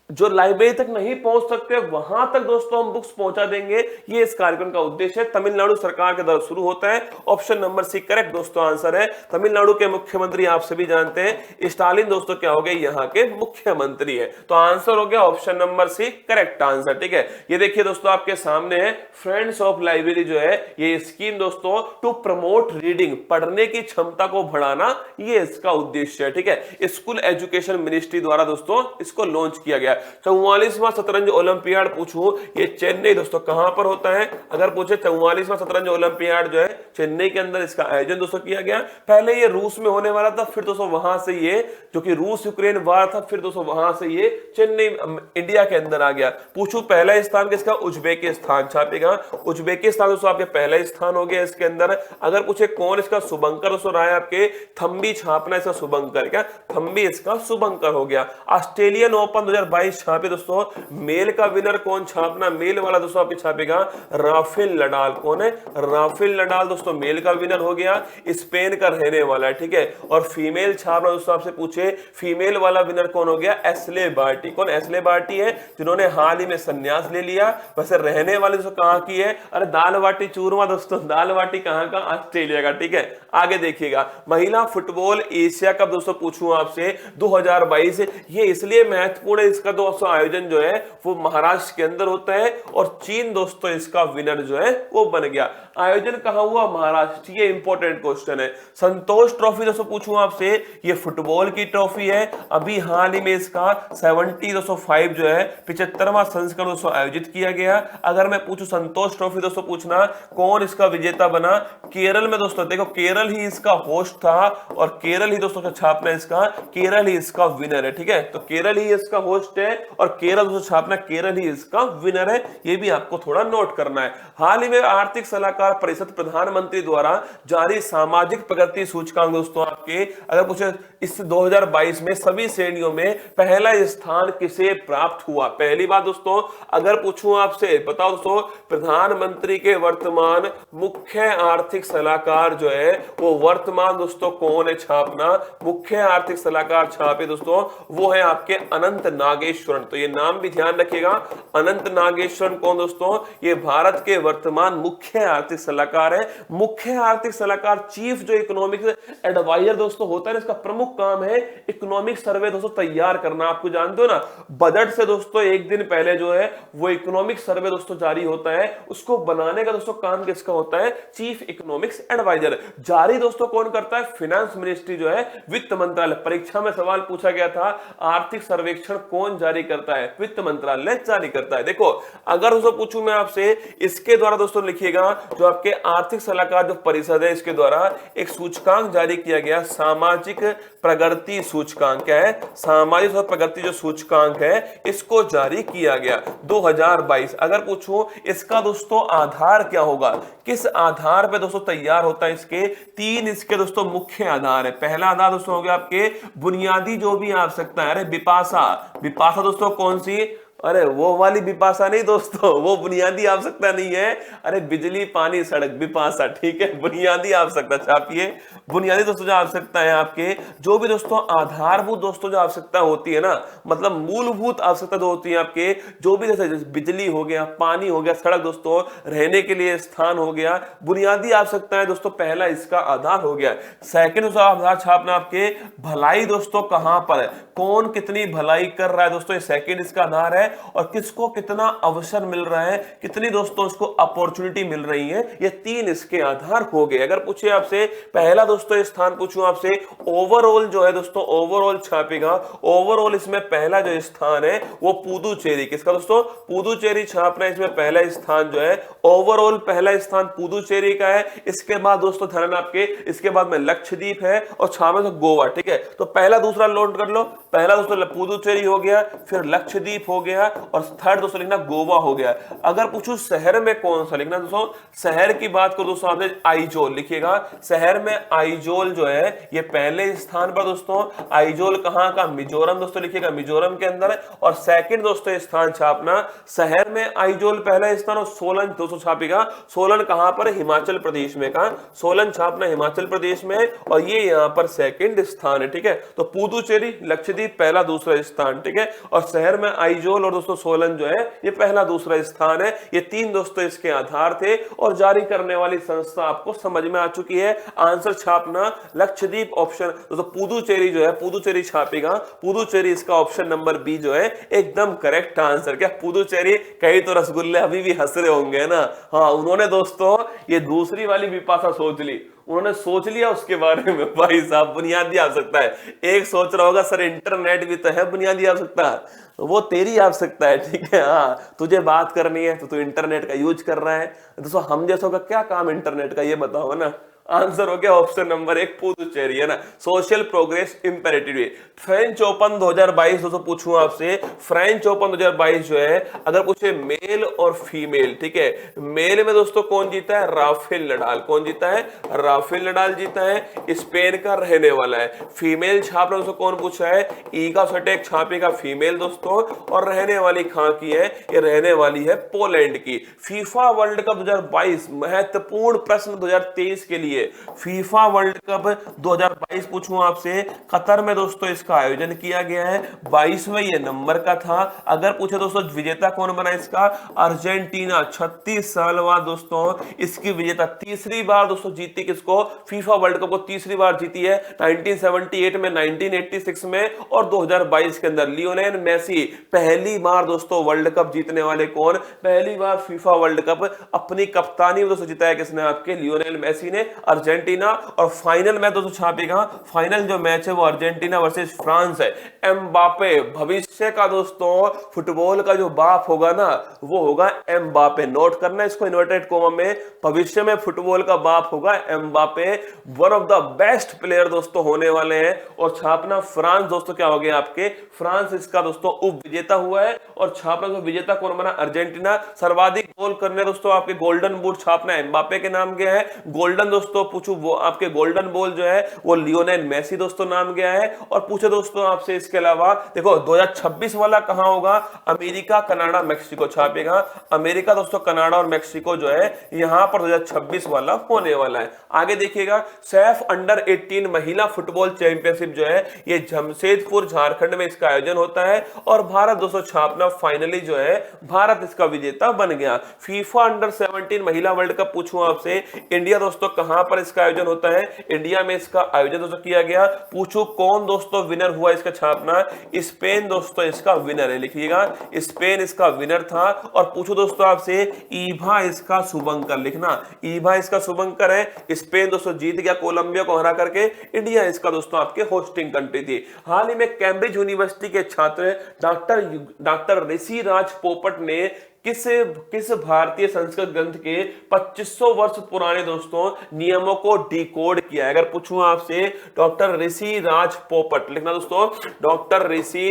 जो लाइब्रेरी तक नहीं पहुंच सकते वहां तक दोस्तों हम बुक्स पहुंचा देंगे, ये इस कार्यक्रम का उद्देश्य है। तमिलनाडु सरकार के द्वारा शुरू होता है। ऑप्शन नंबर सी करेक्ट दोस्तों आंसर है। तमिलनाडु के मुख्यमंत्री आप सभी जानते हैं, स्टालिन दोस्तों क्या हो गए, यहाँ के मुख्यमंत्री है। तो आंसर हो गया option number C correct answer, ठीक है। ये देखिए दोस्तों आपके सामने है फ्रेंड्स ऑफ लाइब्रेरी जो है, ये स्कीम दोस्तों टू प्रमोट रीडिंग, पढ़ने की क्षमता को बढ़ाना, ये इसका उद्देश्य है, ठीक है। स्कूल एजुकेशन मिनिस्ट्री द्वारा दोस्तों इसको लॉन्च किया गया। 44वां शतरंज ओलंपियाड पूछूं, ये चेन्नई दोस्तों कहां पर होता है? अगर पूछे 44वां शतरंज ओलंपियाड जो है चेन्नई के अंदर इसका आयोजन दोस्तों किया गया। पहले ये रूस में होने वाला था, फिर दोस्तों वहां से ये जो कि रूस यूक्रेन वार था, फिर दोस्तों वहां से ये चेन्नई इंडिया के अंदर आ गया। पूछूं पहला स्थान किसका? उज्बेकिस्तान छापेगा। उज्बेकिस्तान दोस्तों आपके पहला स्थान हो गया इसके अंदर। अगर पूछे कौन इसका शुभंकर दोस्तों रहा है, आपके थम्बी छापना इसका शुभंकर, क्या थम्बी इसका शुभंकर हो गया। ऑस्ट्रेलियन ओपन 2022 छापे दोस्तों, मेल का विनर कौन छापना, मेल वाला दोस्तों आपके छापेगा राफेल नडाल। कौन है? राफेल नडाल दोस्तों मेल का विनर हो गया, स्पेन का रहने वाला है, ठीक है। और फीमेल छापना दोस्तों आपसे पूछे, फीमेल वाला विनर कौन हो गया? Ashleigh Barty. कौन? एस्ले बार्टी है, जिन्होंने हाल ही में संन्यास ले लिया। वैसे रहने वाले दोस्तों कहां की है? अरे दाल बाटी चूरमा दोस्तों, दाल बाटी कहां का? ऑस्ट्रेलिया का, ठीक है। आगे देखिएगा, महिला फुटबॉल एशिया कप दोस्तों पूछूं आपसे 2022, ये इसलिए महत्वपूर्ण है, इसका दोस्तों आयोजन जो है वो महाराष्ट्र के अंदर होता है, और चीन दोस्तों इसका विनर जो है वो बन गया। आयोजन कहां हुआ? महाराष्ट्र। ये इंपॉर्टेंट क्वेश्चन है। संतोष ट्रॉफी दोस्तों पूछूं आपसे, ये फुटबॉल की ट्रॉफी है। अभी हाल ही में इसका 75 जो है 75वां संस्करण दोस्तों आयोजित किया गया। अगर मैं पूछूं संतोष ट्रॉफी दोस्तों पूछना कौन इसका विजेता बना? केरल में दोस्तों, देखो केरल ही इसका होस्ट था, और केरल ही दोस्तों छापना इसका, केरल ही इसका विनर है, ठीक है। तो केरल ही इसका होस्ट है, और केरल दोस्तों छापना केरल ही इसका विनर है। ये भी आपको थोड़ा नोट करना है। हाल ही में आर्थिक सलाहकार सलाहकार परिषद प्रधानमंत्री द्वारा जारी सामाजिक प्रगति सूचकांक दोस्तों आपके अगर पूछे इस 2022 में सभी श्रेणियों में पहला स्थान किसे प्राप्त हुआ। पहली बात दोस्तों अगर पूछूं आपसे बताओ दोस्तों प्रधानमंत्री के वर्तमान मुख्य आर्थिक सलाहकार जो है वो वर्तमान दोस्तों कौन है छापना, मुख्य आर्थिक सलाहकार छापे दोस्तों वो है आपके अनंत नागेश्वरन। तो ये नाम भी ध्यान रखिएगा, अनंत नागेश्वरन कौन दोस्तों, ये भारत के वर्तमान मुख्य आर्थिक सलाहकार है। मुख्य आर्थिक सलाहकार चीफ जो इकोनॉमिक्स एडवाइजर दोस्तों होता है, इसका प्रमुख काम है इकोनॉमिक सर्वे दोस्तों तैयार करना। आपको जानते हो ना बजट से दोस्तों एक दिन पहले जो है वो इकोनॉमिक सर्वे दोस्तों जारी होता है, उसको बनाने का दोस्तों काम किसका होता है, चीफ इकोनॉमिक्स एडवाइजर। जारी दोस्तों कौन करता है, फाइनेंस मिनिस्ट्री जो है वित्त मंत्रालय। परीक्षा में सवाल पूछा गया था आर्थिक सर्वेक्षण कौन जारी करता है, वित्त मंत्रालय जारी करता है। देखो अगर दोस्तों पूछूं मैं आपसे इसके द्वारा दोस्तों लिखिएगा जो आपके आर्थिक सलाहकार जो परिषद है इसके द्वारा एक सूचकांक जारी किया गया सामाजिक प्रगति सूचकांक। क्या है, सामाजिक प्रगति जो सूचकांक है इसको जारी किया गया 2022। अगर पूछूं इसका दोस्तों आधार क्या होगा, किस आधार पे दोस्तों तैयार होता है, इसके तीन इसके दोस्तों मुख्य आधार है। पहला आधार दोस्तों हो गया आपके बुनियादी जो भी आवश्यकता है, अरे बिपाशा, बिपाशा दोस्तों कौन सी, अरे वो वाली बिपाशा नहीं दोस्तों, वो बुनियादी आवश्यकता नहीं है, अरे बिजली पानी सड़क बिपाशा, ठीक है, बुनियादी आवश्यकता छापिए। बुनियादी दोस्तों जो आवश्यकता है आपके जो भी दोस्तों आधारभूत दोस्तों जो आवश्यकता होती है ना, मतलब मूलभूत आवश्यकता जो होती है आपके जो भी जैसे बिजली हो गया, पानी हो गया, सड़क दोस्तों, रहने के लिए स्थान हो गया, बुनियादी आवश्यकता है दोस्तों, पहला इसका आधार हो गया। सेकंड दोस्तों आधार छापना आपके भलाई दोस्तों कहां पर है, कौन कितनी भलाई कर रहा है दोस्तों, ये सेकंड इसका आधार है। और किसको कितना अवसर मिल रहा है, कितनी दोस्तों उसको अपॉर्चुनिटी मिल रही है, ये तीन इसके आधार हो गए। अगर पूछे आपसे पहला दोस्तों स्थान पूछूं आपसे ओवरऑल जो है दोस्तों, ओवरऑल छापेगा, ओवरऑल इसमें पहला जो स्थान है वो पुदुचेरी, किसका दोस्तों, पुदुचेरी छापना, इसमें पहला स्थान जो है ओवरऑल पहला स्थान पुदुचेरी का है। इसके बाद दोस्तों ध्यान आपके इसके बाद में लक्षद्वीप है और छापे तो गोवा, ठीक है। तो पहला दूसरा नोट कर लो, पहला दोस्तों पुदुचेरी हो गया, फिर लक्षद्वीप हो गया और थर्ड दोस्तों लिखना गोवा हो गया। अगर पूछूं शहर में कौन सा लिखना दोस्तों, शहर की बात करो दोस्तों आपने आइजोल लिखिएगा, शहर में आइजोल जो है ये पहले स्थान पर दोस्तों। आइजोल कहां का, मिजोरम दोस्तों लिखिएगा, मिजोरम के अंदर। और सेकंड दोस्तों स्थान छापना शहर में आइजोल पहला स्थान और सोलन दोस्तों छापेगा, सोलन कहां पर, हिमाचल प्रदेश में, कहां, सोलन छापना हिमाचल प्रदेश में और ये यहां पर सेकंड स्थान है, ठीक है। तो पुदुचेरी लक्षद्वीप पहला दूसरा स्थान, ठीक है, और शहर में आइजोल और दोस्तों सोलन जो है ये पहला दूसरा स्थान है। ये तीन दोस्तों इसके आधार थे और जारी करने वाली संस्था आपको समझ में आ चुकी है। आंसर छापना लक्षद्वीप ऑप्शन दोस्तों, पुदुचेरी जो है पुदुचेरी छापेगा, पुदुचेरी इसका ऑप्शन नंबर बी जो है एकदम करेक्ट आंसर। क्या पुदुचेरी, कई तो रसगुल्ले अभी भी हंस रहे होंगे ना, हाँ उन्होंने दोस्तों ये दूसरी वाली विपाशा सोच ली, उन्होंने सोच लिया उसके बारे में, भाई साहब बुनियादी आवश्यकता है। एक सोच रहा होगा सर इंटरनेट भी तो है बुनियादी आवश्यकता, वो तेरी आवश्यकता है, ठीक है, हाँ तुझे बात करनी है तो तू इंटरनेट का यूज कर रहा है। दोस्तों हम जैसों का क्या काम इंटरनेट का, ये बताओ ना। आंसर हो गया ऑप्शन नंबर एक पुदुचेरी, है ना, social progress imperative. French open 2022 दोस्तों पूछूं आपसे, फ्रेंच ओपन 2022 जो है अगर पूछे मेल और फीमेल, ठीक है, मेल में दोस्तों कौन जीता है, राफेल नडाल, कौन जीता है, राफेल नडाल जीता है, स्पेन का रहने वाला है। फीमेल छापना दोस्तों कौन पूछा है, ईगा स्विटेक छापेगा फीमेल दोस्तों और रहने वाली कहां की है, ये रहने वाली है पोलैंड की। फीफा वर्ल्ड कप 2022 महत्वपूर्ण प्रश्न 2023 के लिए, फीफा वर्ल्ड कप 2022 पूछूं आपसे, कतर में दोस्तों इसका आयोजन किया गया है, 22वें ये नंबर का था। अगर पूछे दोस्तों विजेता कौन बना इसका, अर्जेंटीना, 36 साल बाद दोस्तों इसकी विजेता, तीसरी बार दोस्तों जीती किसको, फीफा वर्ल्ड कप को तीसरी बार जीती है, 1978 में, 1986 में और 2022 के अंदर। लियोनेल मेसी पहली बार दोस्तों वर्ल्ड कप जीतने वाले कौन, पहली बार फीफा वर्ल्ड कप अपनी कप्तानी में दोस्तों जिताया किसने, आपके लियोनेल मेसी ने, अर्जेंटीना, और फाइनल मैच दोस्तों छापेगा, फाइनल जो मैच है वो अर्जेंटीना वर्सेस फ्रांस है। एम्बापे भविष्य का दोस्तों फुटबॉल का जो बाप होगा ना वो होगा एम्बापे, नोट करना इसको इन्वर्टेड कोमा में, भविष्य में फुटबॉल का बाप होगा Mbappe, one of the best player दोस्तों होने वाले हैं। और छापना फ्रांस दोस्तों क्या हो गया आपके, फ्रांस इसका दोस्तों उप विजेता हुआ है, और छापना जो विजेता कौन बना, अर्जेंटीना। सर्वाधिक गोल करने दोस्तों आपके गोल्डन बूट छापना एम्बापे के नाम गया है, गोल्डन दोस्तों पूछू वो आपके गोल्डन बॉल जो है वो लियोनेल मेसी दोस्तों नाम गया है। और पूछे दोस्तों आपसे इसके अलावा देखो 2026 वाला कहां होगा, अमेरिका कनाडा मैक्सिको छापेगा, अमेरिका दोस्तों कनाडा और मैक्सिको जो है यहां पर 2026 वाला होने वाला है। आगे देखिएगा सैफ अंडर 18 महिला फुटबॉल चैंपियनशिप जो है ये जमशेदपुर झारखंड में इसका आयोजन होता है, और भारत दोस्तों छापना फाइनली जो है भारत इसका विजेता बन गया। फीफा अंडर 17 महिला वर्ल्ड कप पूछूं आपसे, इंडिया दोस्तों कहां पर इसका आयोजन होता है, इंडिया में इसका आयोजन दोस्तों किया गया। पूछो कौन दोस्तों विनर हुआ इसका छापना, स्पेन दोस्तों इसका विनर है, लिखिएगा स्पेन इसका विनर था। और पूछो दोस्तों आपसे ईभा इसका शुभंकर, लिखना ईभा इसका शुभंकर है। स्पेन दोस्तों जीत गया कोलंबिया को हरा करके, इंडिया इसका दोस्तों आपके होस्टिंग कंट्री थी। हाल ही में कैम्ब्रिज यूनिवर्सिटी के छात्र डॉक्टर ऋषि राज पोपट ने किस भारतीय संस्कृत ग्रंथ के 2500 वर्ष पुराने दोस्तों नियमों को डिकोड किया है। अगर पूछूं आपसे डॉक्टर ऋषि राज पोपट, लिखना दोस्तों डॉक्टर ऋषि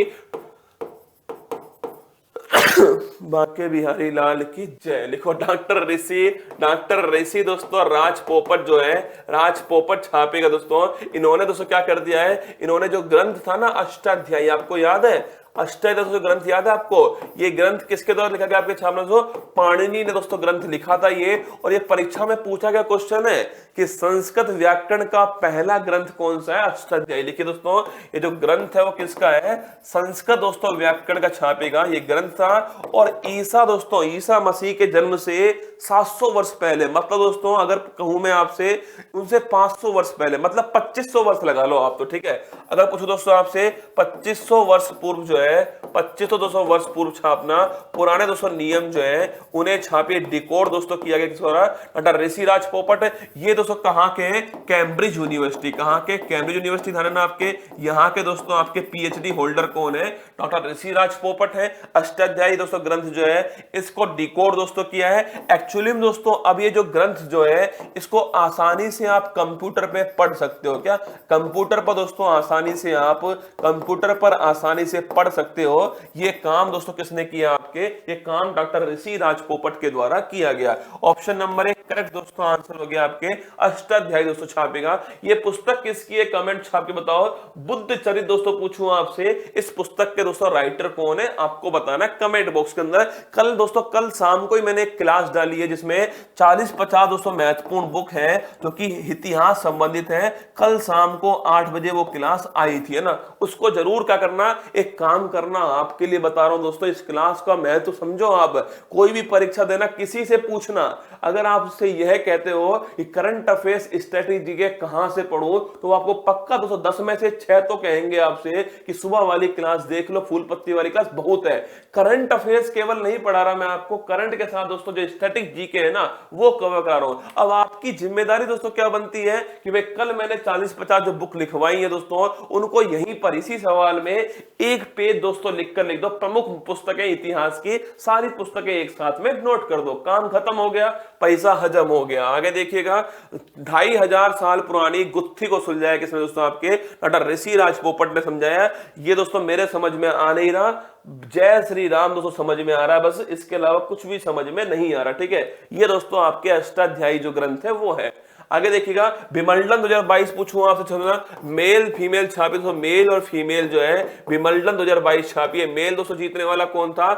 बांके बिहारी लाल की जय, लिखो डॉक्टर ऋषि दोस्तों राज पोपट जो है, राज पोपट छापेगा दोस्तों। इन्होंने दोस्तों क्या कर दिया है, इन्होंने जो ग्रंथ था ना अष्टाध्यायी, आपको याद है अष्टाध्यायी दोस्तों ग्रंथ याद है आपको, ये ग्रंथ किसके द्वारा लिखा गया आपके छापना दोस्तों, पाणिनि ने दोस्तों ग्रंथ लिखा था ये। और ये परीक्षा में पूछा गया क्वेश्चन है कि संस्कृत व्याकरण का पहला ग्रंथ कौन सा है, अष्टाध्यायी। लिखिए दोस्तों ये जो ग्रंथ है वो किसका है, संस्कृत दोस्तों व्याकरण का छापेगा ये ग्रंथ था। और ईसा मसीह के जन्म से 700 वर्ष पहले, मतलब दोस्तों अगर कहूं मैं आपसे उनसे 500 वर्ष पहले, मतलब 2500 वर्ष लगा लो आप तो ठीक है। अगर पूछो दोस्तों आपसे 2500 वर्ष पूर्व जो है 2500 वर्ष पूर्व छापना पुराने दोस्तों नियम जो है उन्हें छापे डिकोड दोस्तों किया गया किस द्वारा, डॉक्टर ऋषि राज पोपट। ये दोस्तों कहां के हैं, कैम्ब्रिज यूनिवर्सिटी, कहां के, कैम्ब्रिज यूनिवर्सिटी ध्यान रखना आपके, यहां के दोस्तों आपके पीएचडी होल्डर कौन है, डॉक्टर ऋषि राज पोपट है। अष्टाध्यायी दोस्तों ग्रंथ जो है इसको डिकोड दोस्तों किया है। एक्चुअली में दोस्तों अब ये जो ग्रंथ जो है इसको आसानी से आप कंप्यूटर पे पढ़ सकते हो, क्या कंप्यूटर पर दोस्तों आसानी से आप कंप्यूटर पर आसानी से पढ़ सकते हो। ये काम दोस्तों किसने किया आपके, ये काम डॉक्टर ऋषि राज पोपट के द्वारा किया गया। ऑप्शन नंबर 1 करेक्ट दोस्तों आंसर हो गया आपके अष्टाध्यायी दोस्तों छापेगा। ये पुस्तक किसकी है, कमेंट छाप के बताओ। बुद्ध चरित दोस्तों पूछूं आपसे, इस पुस्तक के दोस्तों राइटर कौन है आपको बताना कमेंट बॉक्स के अंदर। कल शाम को ही मैंने एक क्लास डाली है जिसमें 40-50 दोस्तों महत्वपूर्ण बुक है जो कि इतिहास संबंधित है। कल शाम को 8 बजे वो क्लास आई थी, है ना, उसको जरूर क्या करना, एक काम करना, आपके लिए बता रहा हूं दोस्तों इस क्लास का मैं तो समझो। आप कोई भी परीक्षा देना किसी से पूछना, अगर आप उससे यह कहते हो कि करंट अफेयर्स स्ट्रेटेजी के कहां से पढ़ो, तो आपको पक्का दोस्तों 10 में से 6 तो कहेंगे आपसे कि सुबह वाली क्लास देख लो, फूल पत्ती वाली क्लास बहुत है। करंट अफेयर्स केवल नहीं पढ़ा रहा मैं आपको, करंट के साथ दोस्तों जो स्टैटिक जीके है ना वो कवर करा रहा हूं। अब आपकी जिम्मेदारी दोस्तों क्या बनती है कि भाई कल मैंने 40-50 जो बुक लिखवाई है दोस्तों उनको यहीं पर इसी सवाल में एक पेज दोस्तों लिख दो, प्रमुख पुस्तकें इतिहास की सारी पुस्तकें एक साथ में नोट कर दो, काम खत्म हो गया, पैसा हजम हो गया। आगे देखिएगा 2500 साल पुरानी गुत्थी को सुलझाया किसने दोस्तों, आपके डॉक्टर ऋषि राज पोपट ने समझाया। ये दोस्तों मेरे समझ में आ नहीं रहा, जय श्री राम दोस्तों समझ में आ रहा है, बस इसके अलावा कुछ भी समझ में नहीं आ रहा, ठीक है। ये दोस्तों आपके अष्टाध्यायी जो ग्रंथ है वो है। आगे देखिएगा विमल्डन 2022 पूछूं आपसे, मेल फीमेल छापी, तो मेल और फीमेल जो है विमल्डन 2022 छापी है। मेल दोस्तों जीतने वाला कौन था,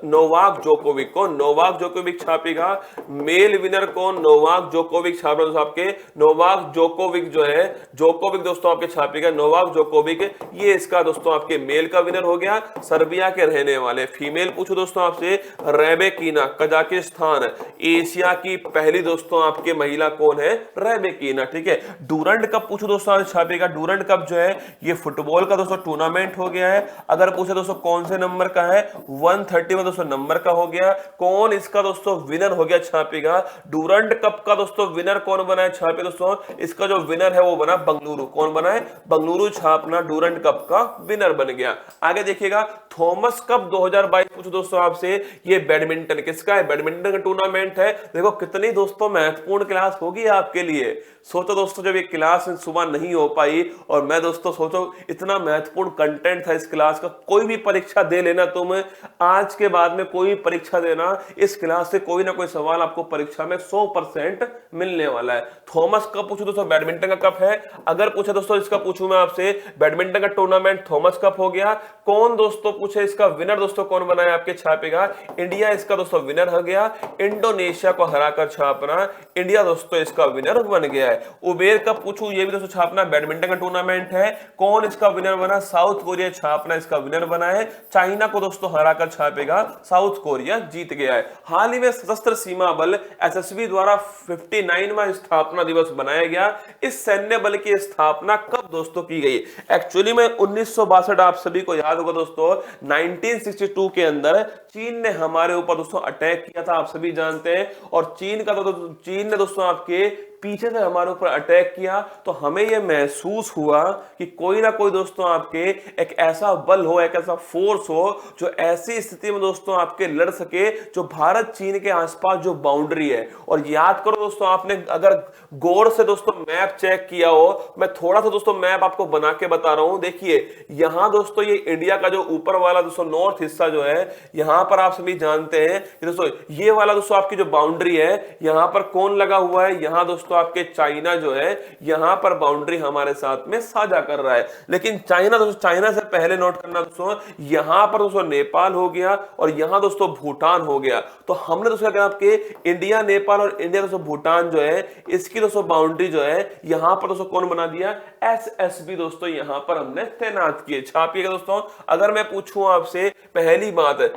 नोवाक जोकोविक को, नोवाक जोकोविक छापेगा। मेल विनर कौन, नोवाक जोकोविक छाप रहा दोस्तों आपके, नोवाक जोकोविक जो है, जोकोविक दोस्तों आपके छापेगा, नोवाक जोकोविक, ये इसका दोस्तों आपके मेल का विनर हो गया, सर्बिया के रहने वाले। फीमेल पूछो दोस्तों आपसे, रेबेकिना कजाकिस्तान, एशिया की पहली दोस्तों आपके महिला कौन है, रह बेकीना, ठीक है। डूरंड कप पूछो दोस्तों आज छापेगा। डूरंड कप जो है ये फुटबॉल का दोस्तों टूर्नामेंट हो गया है। अगर पूछे दोस्तों कौन से नंबर का है, 130 दोस्तों नंबर का हो गया। कौन इसका दोस्तों विनर हो गया छापेगा। डूरंड कप का दोस्तों विनर कौन बना है छापे दोस्तों, इसका जो विनर है वो बना बंगलुरु। कौन बना है, बंगलुरु छापना डूरंड कप का विनर बन गया। आगे देखिएगा थॉमस कप 2022 पूछो दोस्तों आपसे, ये बैडमिंटन किसका है, बैडमिंटन का टूर्नामेंट है। देखो कितनी दोस्तों महत्वपूर्ण क्लास होगी आपके लिए। सोचो दोस्तों जब ये क्लास सुबह नहीं हो पाई और मैं दोस्तों सोचो इतना महत्वपूर्ण कंटेंट था इस क्लास का, कोई भी परीक्षा दे लेना तुम, आज के बाद में कोई भी परीक्षा देना, इस क्लास से कोई ना कोई सवाल आपको परीक्षा में 100% मिलने वाला है। थॉमस कप पूछो दोस्तों बैडमिंटन का कप है। अगर पूछे दोस्तों इसका पूछूं मैं आपसे, बैडमिंटन का टूर्नामेंट थॉमस कप हो गया। कौन दोस्तों पूछे इसका विनर दोस्तों कौन बना है आपके छापेगा, इंडिया इसका दोस्तों विनर हो गया। इंडोनेशिया को हराकर छापना इंडिया दोस्तों इसका विनर बन गया है। उबेर कप पूछूं, ये भी दोस्तों छापना बैडमिंटन का टूर्नामेंट है। कौन इसका विनर बना, साउथ कोरिया छापना इसका विनर बना है। चाइना को दोस्तों हराकर छापेगा साउथ कोरिया जीत गया है। हाल ही में सशस्त्र सीमा बल एसएसबी द्वारा 59वां स्थापना दिवस मनाया गया। इस सैन्य बल की स्थापना कब दोस्तों की गई, एक्चुअली में 1962, आप सभी को याद होगा दोस्तों 1962 के अंदर चीन ने हमारे ऊपर दोस्तों अटैक किया था, आप सभी जानते हैं। और चीन ने दोस्तों आपके पीछे से हमारे ऊपर अटैक किया, तो हमें यह महसूस हुआ कि कोई ना कोई दोस्तों आपके एक ऐसा बल हो, एक ऐसा फोर्स हो जो ऐसी स्थिति में दोस्तों आपके लड़ सके, जो भारत चीन के आसपास जो बाउंड्री है। और याद करो दोस्तों, आपने अगर गौर से दोस्तों मैप चेक किया हो, मैं थोड़ा सा दोस्तों मैप आपको बना के बता रहा हूं। देखिए यहां दोस्तों ये इंडिया का जो ऊपर वाला दोस्तों नॉर्थ हिस्सा जो है, यहां पर आप सभी जानते हैं कि दोस्तों ये वाला दोस्तों आपकी जो बाउंड्री है, यहां पर कौन लगा हुआ है, यहां दोस्तों आपके चाइना जो है यहां पर बाउंड्री हमारे साथ में साझा कर रहा है। लेकिन चाइना दोस्तों, चाइना से पहले नोट करना दोस्तों, यहां पर दोस्तों नेपाल हो गया और यहां दोस्तों भूटान हो गया। तो हमने दोस्तों आपके इंडिया नेपाल और इंडिया दोस्तों भूटान जो है, इसकी दोस्तों बाउंड्री जो है यहां पर दोस्तों कौन बना दिया, एसएसबी दोस्तों यहां पर हमने तैनात किए। छापिएगा दोस्तों, अगर मैं पूछूं आपसे पहली बात,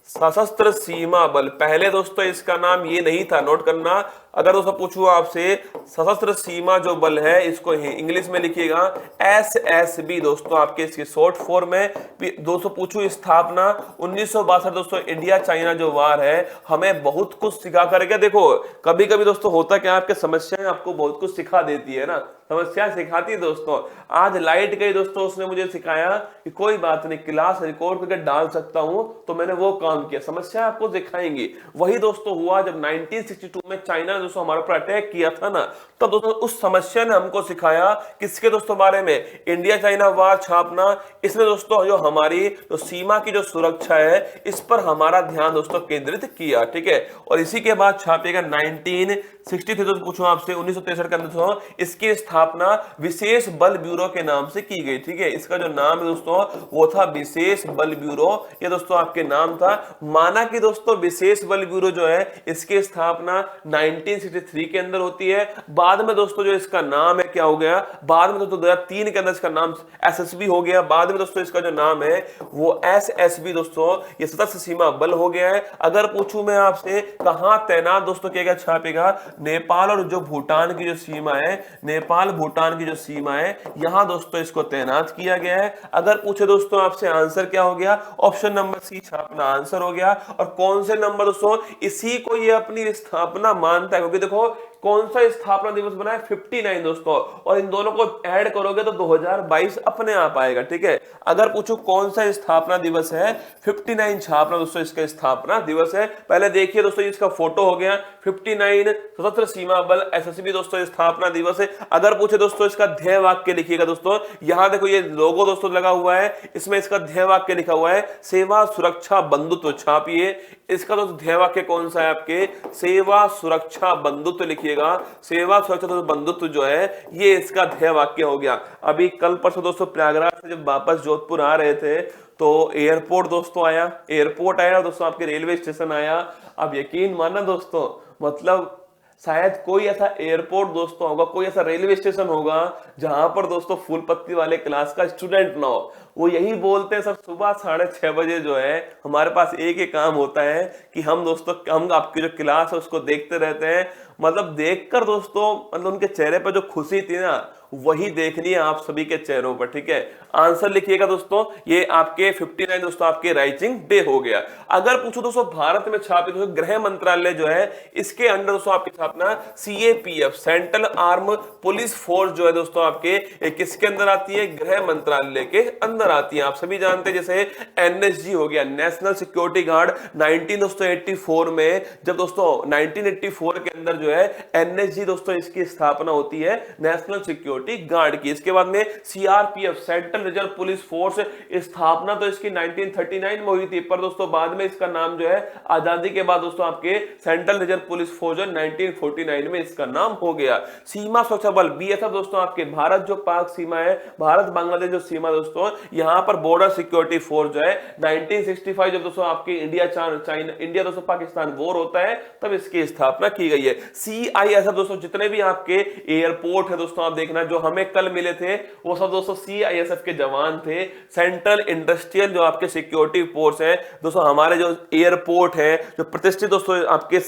सशस्त्र सीमा बल, पहले दोस्तों इसका नाम ये नहीं था, नोट करना। अगर दोस्तों पूछूं आपसे सशस्त्र सीमा जो बल है, इसको इंग्लिश में लिखिएगा एसएसबी दोस्तों, आपके इसकी शॉर्ट फॉर्म में। दोस्तों पूछूं स्थापना 1962 दोस्तों, इंडिया चाइना जो वार है हमें बहुत कुछ सिखा करके, देखो कभी कभी दोस्तों होता क्या, आपके समस्याएं आपको बहुत कुछ सिखा देती है ना, समस्या सिखाती है दोस्तों। आज लाइट गई दोस्तों, उसने मुझे सिखाया कि कोई बात नहीं, क्लास रिकॉर्ड करके डाल सकता हूं, तो मैंने वो काम किया। समस्या आपको दिखाएंगी। वही दोस्तों हुआ जब 1962 में चाइना दोस्तों हमारे ऊपर अटैक किया था ना, तब दोस्तों उस समस्या ने हमको सिखाया किसके दोस्तों बारे में, इंडिया चाइना वार छापना। इसने दोस्तों जो हमारी तो सीमा की जो सुरक्षा है, इस पर हमारा ध्यान दोस्तों केंद्रित किया, ठीक है। और इसी के बाद छापेगा 1963 दोस्तों, पूछूं आपसे 1963 के अंदर इसकी स्थापना विशेष बल ब्यूरो के नाम से की गई, ठीक है। इसका जो नाम है दोस्तों वो था विशेष बल ब्यूरो, ये दोस्तों आपके नाम था। माना कि दोस्तों विशेष बल ब्यूरो जो है इसकी स्थापना 1963 के अंदर होती है। बाद में दोस्तों जो इसका नाम है क्या हो गया, बाद में दोस्तों 2003 के अंदर इसका नाम एसएसबी हो गया। बाद में दोस्तों इसका जो नाम है वो एसएसबी दोस्तों, ये सशस्त्र सीमा बल हो गया है। अगर पूछूं मैं आपसे कहां तैनात दोस्तों किया गया, छापेगा नेपाल और जो भूटान की जो सीमा है, नेपाल भूटान की जो सीमा है, यहां दोस्तों इसको तैनात किया गया है। अगर पूछे दोस्तों आपसे आंसर क्या हो गया, ऑप्शन नंबर सी छापना आंसर हो गया। और कौन से नंबर दोस्तों, इसी को ये अपनी स्थापना मानता है, क्योंकि देखो कौन सा स्थापना दिवस बना है, 59 दोस्तों, और इन दोनों को ऐड करोगे तो 2022 अपने आप आएगा, ठीक है। अगर पूछो कौन सा स्थापना दिवस है, 59 छापना दोस्तों इसका स्थापना दिवस है। पहले देखिए दोस्तों इसका फोटो हो गया, 59 सशस्त्र सीमा बल एसएसबी दोस्तों स्थापना दिवस है। अगर पूछे दोस्तों इसका ध्येय वाक्य लिखिएगा दोस्तों, यहां देखो ये लोगो दोस्तों लगा हुआ है, इसमें इसका ध्येय वाक्य लिखा हुआ है सेवा सुरक्षा बंधुत्व, छापिए इसका दोस्तों ध्येय वाक्य कौन सा है आपके, सेवा सुरक्षा बंधुत्व लिखिएगा। सेवा सुरक्षा बंधुत्व जो है ये इसका ध्येय वाक्य हो गया। अभी कल परसों दोस्तों प्रयागराज से जब वापस जोधपुर आ रहे थे तो एयरपोर्ट दोस्तों आया, एयरपोर्ट आया दोस्तों, आपके रेलवे स्टेशन आया। अब यकीन मानना दोस्तों, मतलब शायद कोई ऐसा एयरपोर्ट दोस्तों होगा, कोई ऐसा रेलवे स्टेशन होगा जहां पर दोस्तों फूल पत्ती वाले क्लास का स्टूडेंट ना हो। वो यही बोलते हैं सब, सुबह 6:30 जो है हमारे पास एक ही काम होता है कि हम दोस्तों हम आपकी जो क्लास है उसको देखते रहते हैं। मतलब देखकर दोस्तों, मतलब उनके चेहरे पर जो खुशी थी ना, वही देखनी है आप सभी के चेहरों पर। ठीक है, आंसर लिखिएगा दोस्तों, ये आपके 59 दोस्तों आपके राइजिंग डे हो गया। अगर पूछो दोस्तों भारत में छापित गृह मंत्रालय जो है, इसके अंडर दोस्तों आपकी स्थापना CAPF central arm police force जो है दोस्तों आपके किसके अंदर आती है, गृह मंत्रालय के अंदर आती है। आप सभी जानते हैं जैसे NSG हो गया, नेशनल सिक्योरिटी गार्ड, 1984 में, जब दोस्तों 1984 के अंदर जो है NSG दोस्तों इसकी स्थापना होती है, नेशनल सिक्योरिटी गार्ड की। इसके बाद में CRPF central reserve police force, स्थापना तो इसकी 1939 में हुई थी, पर दोस्तों बाद में इसका नाम जो है आजादी के बाद दोस्तों आपके सेंट्रल रिजर्व पुलिस फोर्स 1949 में इसका नाम हो गया। सीमा सुरक्षा बल BSF दोस्तों आपके भारत जो पाक सीमा है, भारत बांग्लादेश जो सीमा दोस्तों, यहां पर बॉर्डर सिक्योरिटी फोर्स जो है 1965 जब दोस्तों आपके इंडिया दोस्तों पाकिस्तान वॉर होता है तब इसकी स्थापना की गई है। CISF दोस्तों जितने भी आपके एयरपोर्ट है दोस्तों, आप देखना जो हमें कल मिले थे वो सब दोस्तों CISF के जवान थे। सेंट्रल इंडस्ट्रियल जो आपके सिक्योरिटी फोर्स है दोस्तों, हमारे जो एयरपोर्ट है, जो प्रतिष्ठित दोस्तों आपके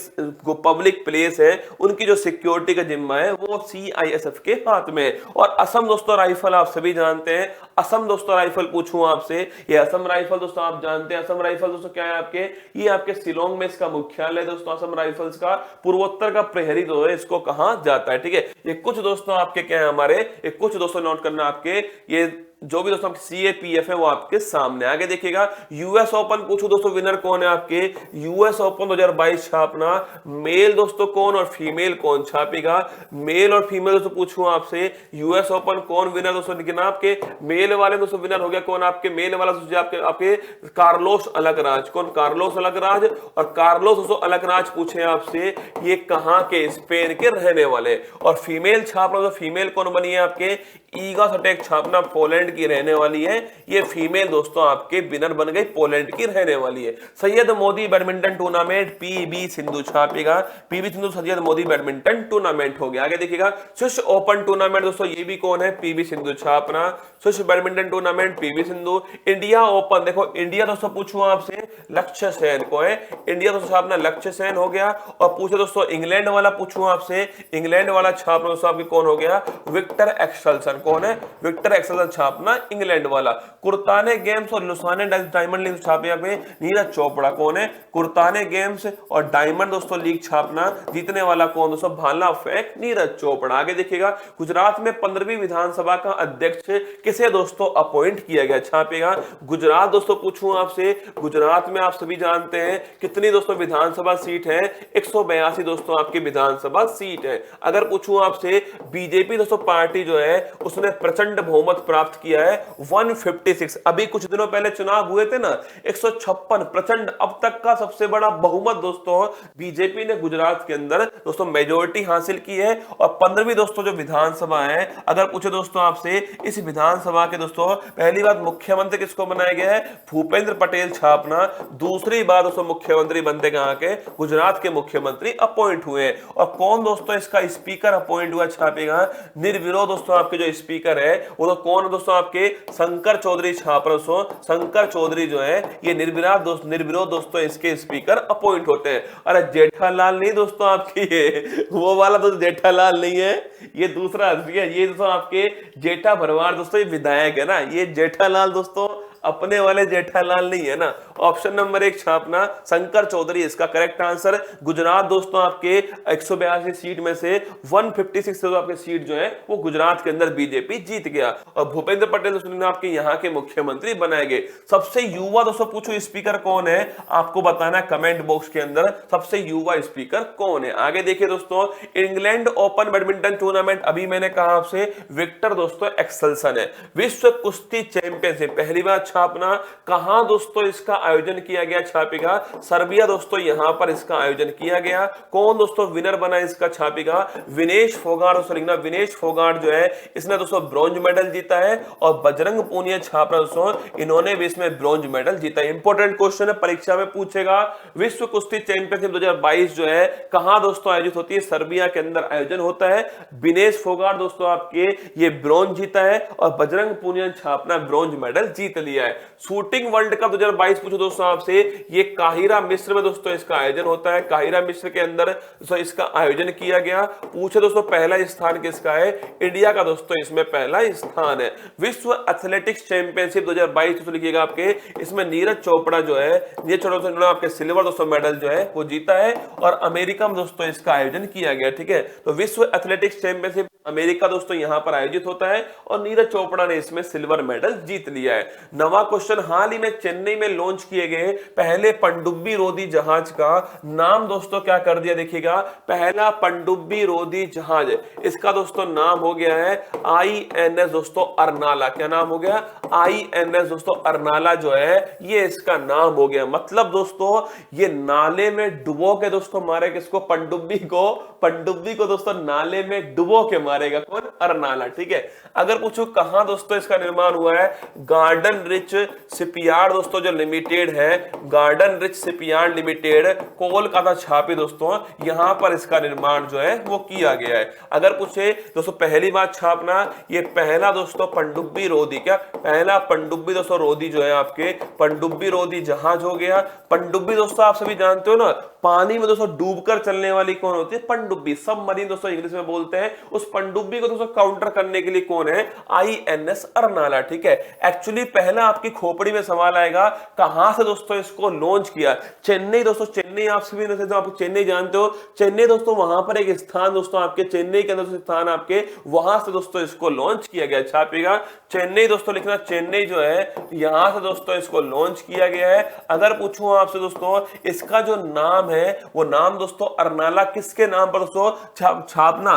पब्लिक प्लेस है, उनकी जो सिक्योरिटी का जिम्मा है वो CISF के हाथ में। और असम दोस्तों राइफल आप सभी जानते हैं, असम दोस्तों राइफल पूछूं आपसे, ये असम राइफल दोस्तों आप जानते हैं, असम राइफल दोस्तों क्या है आपके, ये आपके शिलोंग में इसका मुख्यालय दोस्तों असम राइफल्स का। पूर्वोत्तर का प्रहरी जो है इसको कहा जाता है। ठीक है, ये कुछ दोस्तों आपके क्या है हमारे, ये कुछ दोस्तों नोट करना आपके, ये जो भी दोस्तों CAPF है वो आपके सामने। आगे देखिएगा US ओपन पूछो दोस्तों विनर कौन है आपके, US ओपन 2022 छापना, मेल दोस्तों कौन और फीमेल कौन छापेगा, मेल और फीमेल दोस्तों पूछूं आपसे, US ओपन कौन विनर दोस्तों लिखना, आपके मेल वाले दोस्तों विनर हो गया कौन, आपके मेल वाला दोस्तों आपके कार्लोस अलगराज, कौन कार्लोस अलगराज। और कार्लोस दोस्तों अलगराज पूछे आपसे, ये कहां के, स्पेन के रहने वाले। और फीमेल छापना तो फीमेल कौन बनी है आपके, ईगा सटेक छापना पोलैंड की रहने वाली है, ये फीमेल दोस्तों आपके विनर बन गई, पोलैंड की रहने वाली है। Syed Modi badminton tournament PV Sindhu छापेगा, PV Sindhu Syed Modi badminton tournament हो गया। आगे देखिएगा स्विस ओपन टूर्नामेंट दोस्तों, ये भी कौन है, PV सिंधु छापना, Swiss badminton tournament PV Sindhu. India open देखो, इंडिया दोस्तों पूछूं आपसे, लक्ष्य सेन को है, इंडिया दोस्तों छापना लक्ष्य सेन हो गया। और पूछे दोस्तों इंग्लैंड वाला पूछूं आपसे, इंग्लैंड वाला छापना दोस्तों आपके कौन हो गया, विक्टर एक्सेल्सन, कौन है, विक्टर एक्सेल्सन छापना इंग्लैंड वाला। कुर्ताने गेम्स और लुसाने डायमंड लीग छापे पे नीरज चोपड़ा, कौन है, कुर्ताने गेम्स और डायमंड दोस्तों लीग छापना जीतने वाला कौन दोस्तों, भाला फेंक नीरज चोपड़ा। आगे देखिएगा गुजरात में 15वीं विधानसभा का अध्यक्ष किसे दोस्तों अपॉइंट किया गया, छापेगा गुजरात दोस्तों। पूछूं आपसे, गुजरात में आप सभी जानते हैं कितनी दोस्तों विधानसभा सीट है, 182 दोस्तों आपकी विधानसभा सीट है। अगर पूछूं आपसे, बीजेपी दोस्तों पार्टी जो है उसने प्रचंड बहुमत प्राप्त किया है 156। अभी कुछ दिनों पहले चुनाव हुए थे ना, 156 प्रचंड, अब तक का सबसे बड़ा बहुमत दोस्तों बीजेपी ने गुजरात के अंदर दोस्तों मेजोरिटी हासिल की है। और 15वीं दोस्तों जो विधानसभा है, अगर पूछे दोस्तों आपसे, इस विधानसभा के दोस्तों पहली बार मुख्यमंत्री किसको बनाया गया है, भूपेंद्र पटेल छापना। दूसरी बार दोस्तों मुख्यमंत्री बनते कहां के, गुजरात के मुख्यमंत्री अपॉइंट हुए। और कौन दोस्तों इसका स्पीकर अपॉइंट हुआ, छापेगा निर्विरोध दोस्तों आपके जो स्पीकर है वो तो कौन दोस्तों आपके, शंकर चौधरी छापना। शंकर चौधरी जो है ये निर्विरोध दोस्तों इसके स्पीकर अपॉइंट होते हैं। अरे जेठालाल नहीं दोस्तों आपकी, ये वो वाला तो जेठालाल नहीं है, ये दूसरा है, ये दोस्तों आपके जेठा भरवाड़ दोस्तों, ये विधायक है ना, ये जेठालाल दोस्तों अपने वाले जेठालाल नहीं है ना। ऑप्शन नंबर 1 छापना शंकर चौधरी इसका करेक्ट आंसर। गुजरात दोस्तों आपके 182 सीट में से 156 तो आपके सीट जो है वो गुजरात के अंदर बीजेपी जीत गया। और भूपेंद्र पटेल दोस्तों आपके यहाँ के मुख्यमंत्री बनाए गए। सबसे युवा दोस्तों पूछो स्पीकर कौन है, आपको बताना कमेंट बॉक्स के अंदर सबसे युवा स्पीकर कौन है। आगे देखिए दोस्तों, इंग्लैंड ओपन बैडमिंटन टूर्नामेंट, अभी मैंने कहा आपसे विक्टर दोस्तों एक्सेल्सन है। विश्व कुश्ती चैंपियनशिप पहली बार छापना, कहां दोस्तों इसका आयोजन किया गया, छापेगा सर्बिया दोस्तों, यहां पर इसका आयोजन किया गया। कौन दोस्तों विनर बना इसका, छापेगा विनेश फोगाट दोस्तों, लिखना विनेश फोगाट जो है इसने दोस्तों ब्रॉन्ज मेडल जीता है, और बजरंग पूनिया छापना दोस्तों, इन्होंने भी इसमें ब्रॉन्ज मेडल जीता है। इंपॉर्टेंट क्वेश्चन है, परीक्षा में पूछेगा। विश्व कुश्ती चैंपियनशिप 2022 जो है कहां दोस्तों आयोजित होती है, सर्बिया के अंदर आयोजन होता है। विनेश फोगाट दोस्तों आपके ये ब्रॉन्ज जीता है, और बजरंग पूनिया छापना ब्रॉन्ज मेडल जीत लिया है। शूटिंग वर्ल्ड कप 2022 पूछो दोस्तों आपसे, ये काहिरा मिस्र में दोस्तों इसका आयोजन होता है। काहिरा मिस्र के अंदर दोस्तों इसका आयोजन किया गया। पूछे दोस्तों पहला स्थान किसका है, इंडिया का दोस्तों इसमें पहला स्थान है। विश्व एथलेटिक्स चैंपियनशिप 2022 दोस्तों लिखिएगा आपके, इसमें नीरज चोपड़ा जो है, नीरज चोपड़ा ने आपके सिल्वर दोस्तों मेडल जो है वो जीता है, और अमेरिका में दोस्तों इसका आयोजन किया गया। ठीक है, तो विश्व एथलेटिक्स चैंपियनशिप अमेरिका दोस्तों यहां पर आयोजित होता है, और नीरज चोपड़ा ने इसमें सिल्वर मेडल जीत लिया है। नवा क्वेश्चन, हाल ही में चेन्नई में लॉन्च किए गए पहले पनडुब्बी रोधी जहाज का नाम दोस्तों क्या कर दिया, देखिएगा पहला पनडुब्बी रोधी जहाज, इसका दोस्तों नाम हो गया है INS दोस्तों अरनाला। क्या नाम हो गया, INS दोस्तों अरनाला जो है ये इसका नाम हो गया। मतलब दोस्तों ये नाले में डुबो के दोस्तों मारे किसको, पनडुब्बी को दोस्तों नाले में डुबो के मारेगा कौन, अरनाला। ठीक है, अगर पूछो कहां दोस्तों इसका निर्माण हुआ है, गार्डन रिच शिपयार्ड दोस्तों जो लिमिटेड है, garden rich shipyard limited Kolkata छापे दोस्तों, यहां पर इसका निर्माण जो है वो किया गया है। अगर पूछे दोस्तों पहली बात छापना, ये पहला दोस्तों पनडुब्बी रोधी, क्या पहला पनडुब्बी दोस्तों रोधी जो है आपके पनडुब्बी रोधी जहाज हो गया। पनडुब्बी दोस्तों आप सभी जानते हो ना, पानी में दोस्तों डूबकर चलने वाली कौन होती है, पनडुब्बी, सबमरीन दोस्तों इंग्लिश में बोलते हैं। उस पनडुब्बी को दोस्तों काउंटर करने के लिए कौन है, INS अरनाला। ठीक है, एक्चुअली पहला आपकी खोपड़ी में सवाल आएगा कहां से दोस्तों इसको लॉन्च किया, चेन्नई दोस्तों, चेन्नई आप सभी तो आप चेन्नई जानते हो, चेन्नई दोस्तों वहां पर एक स्थान दोस्तों आपके चेन्नई के अंदर स्थान आपके, वहां से दोस्तों इसको लॉन्च किया गया। छापेगा चेन्नई दोस्तों, लिखना चेन्नई जो है यहां से दोस्तों इसको लॉन्च किया गया है। अगर पूछूं आपसे दोस्तों इसका जो नाम है वो नाम दोस्तों अरनाला किसके नाम पर दोस्तों छापना,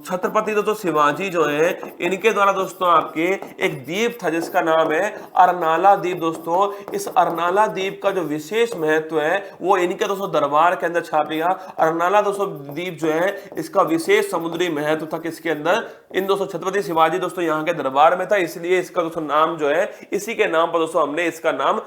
छत्रपति दोस्तों शिवाजी जो है इनके द्वारा दोस्तों आपके एक द्वीप था जिसका नाम है अरनाला द्वीप दोस्तों। इस अरनाला द्वीप का जो विशेष महत्व है वो इनके दोस्तों दरबार के अंदर छापेगा। अरनाला दोस्तों द्वीप जो है इसका विशेष समुद्री महत्व था किसके अंदर, इन दोस्तों छत्रपति शिवाजी दोस्तों यहाँ के दरबार में था, इसलिए इसका दोस्तों नाम जो है इसी के नाम पर दोस्तों हमने इसका नाम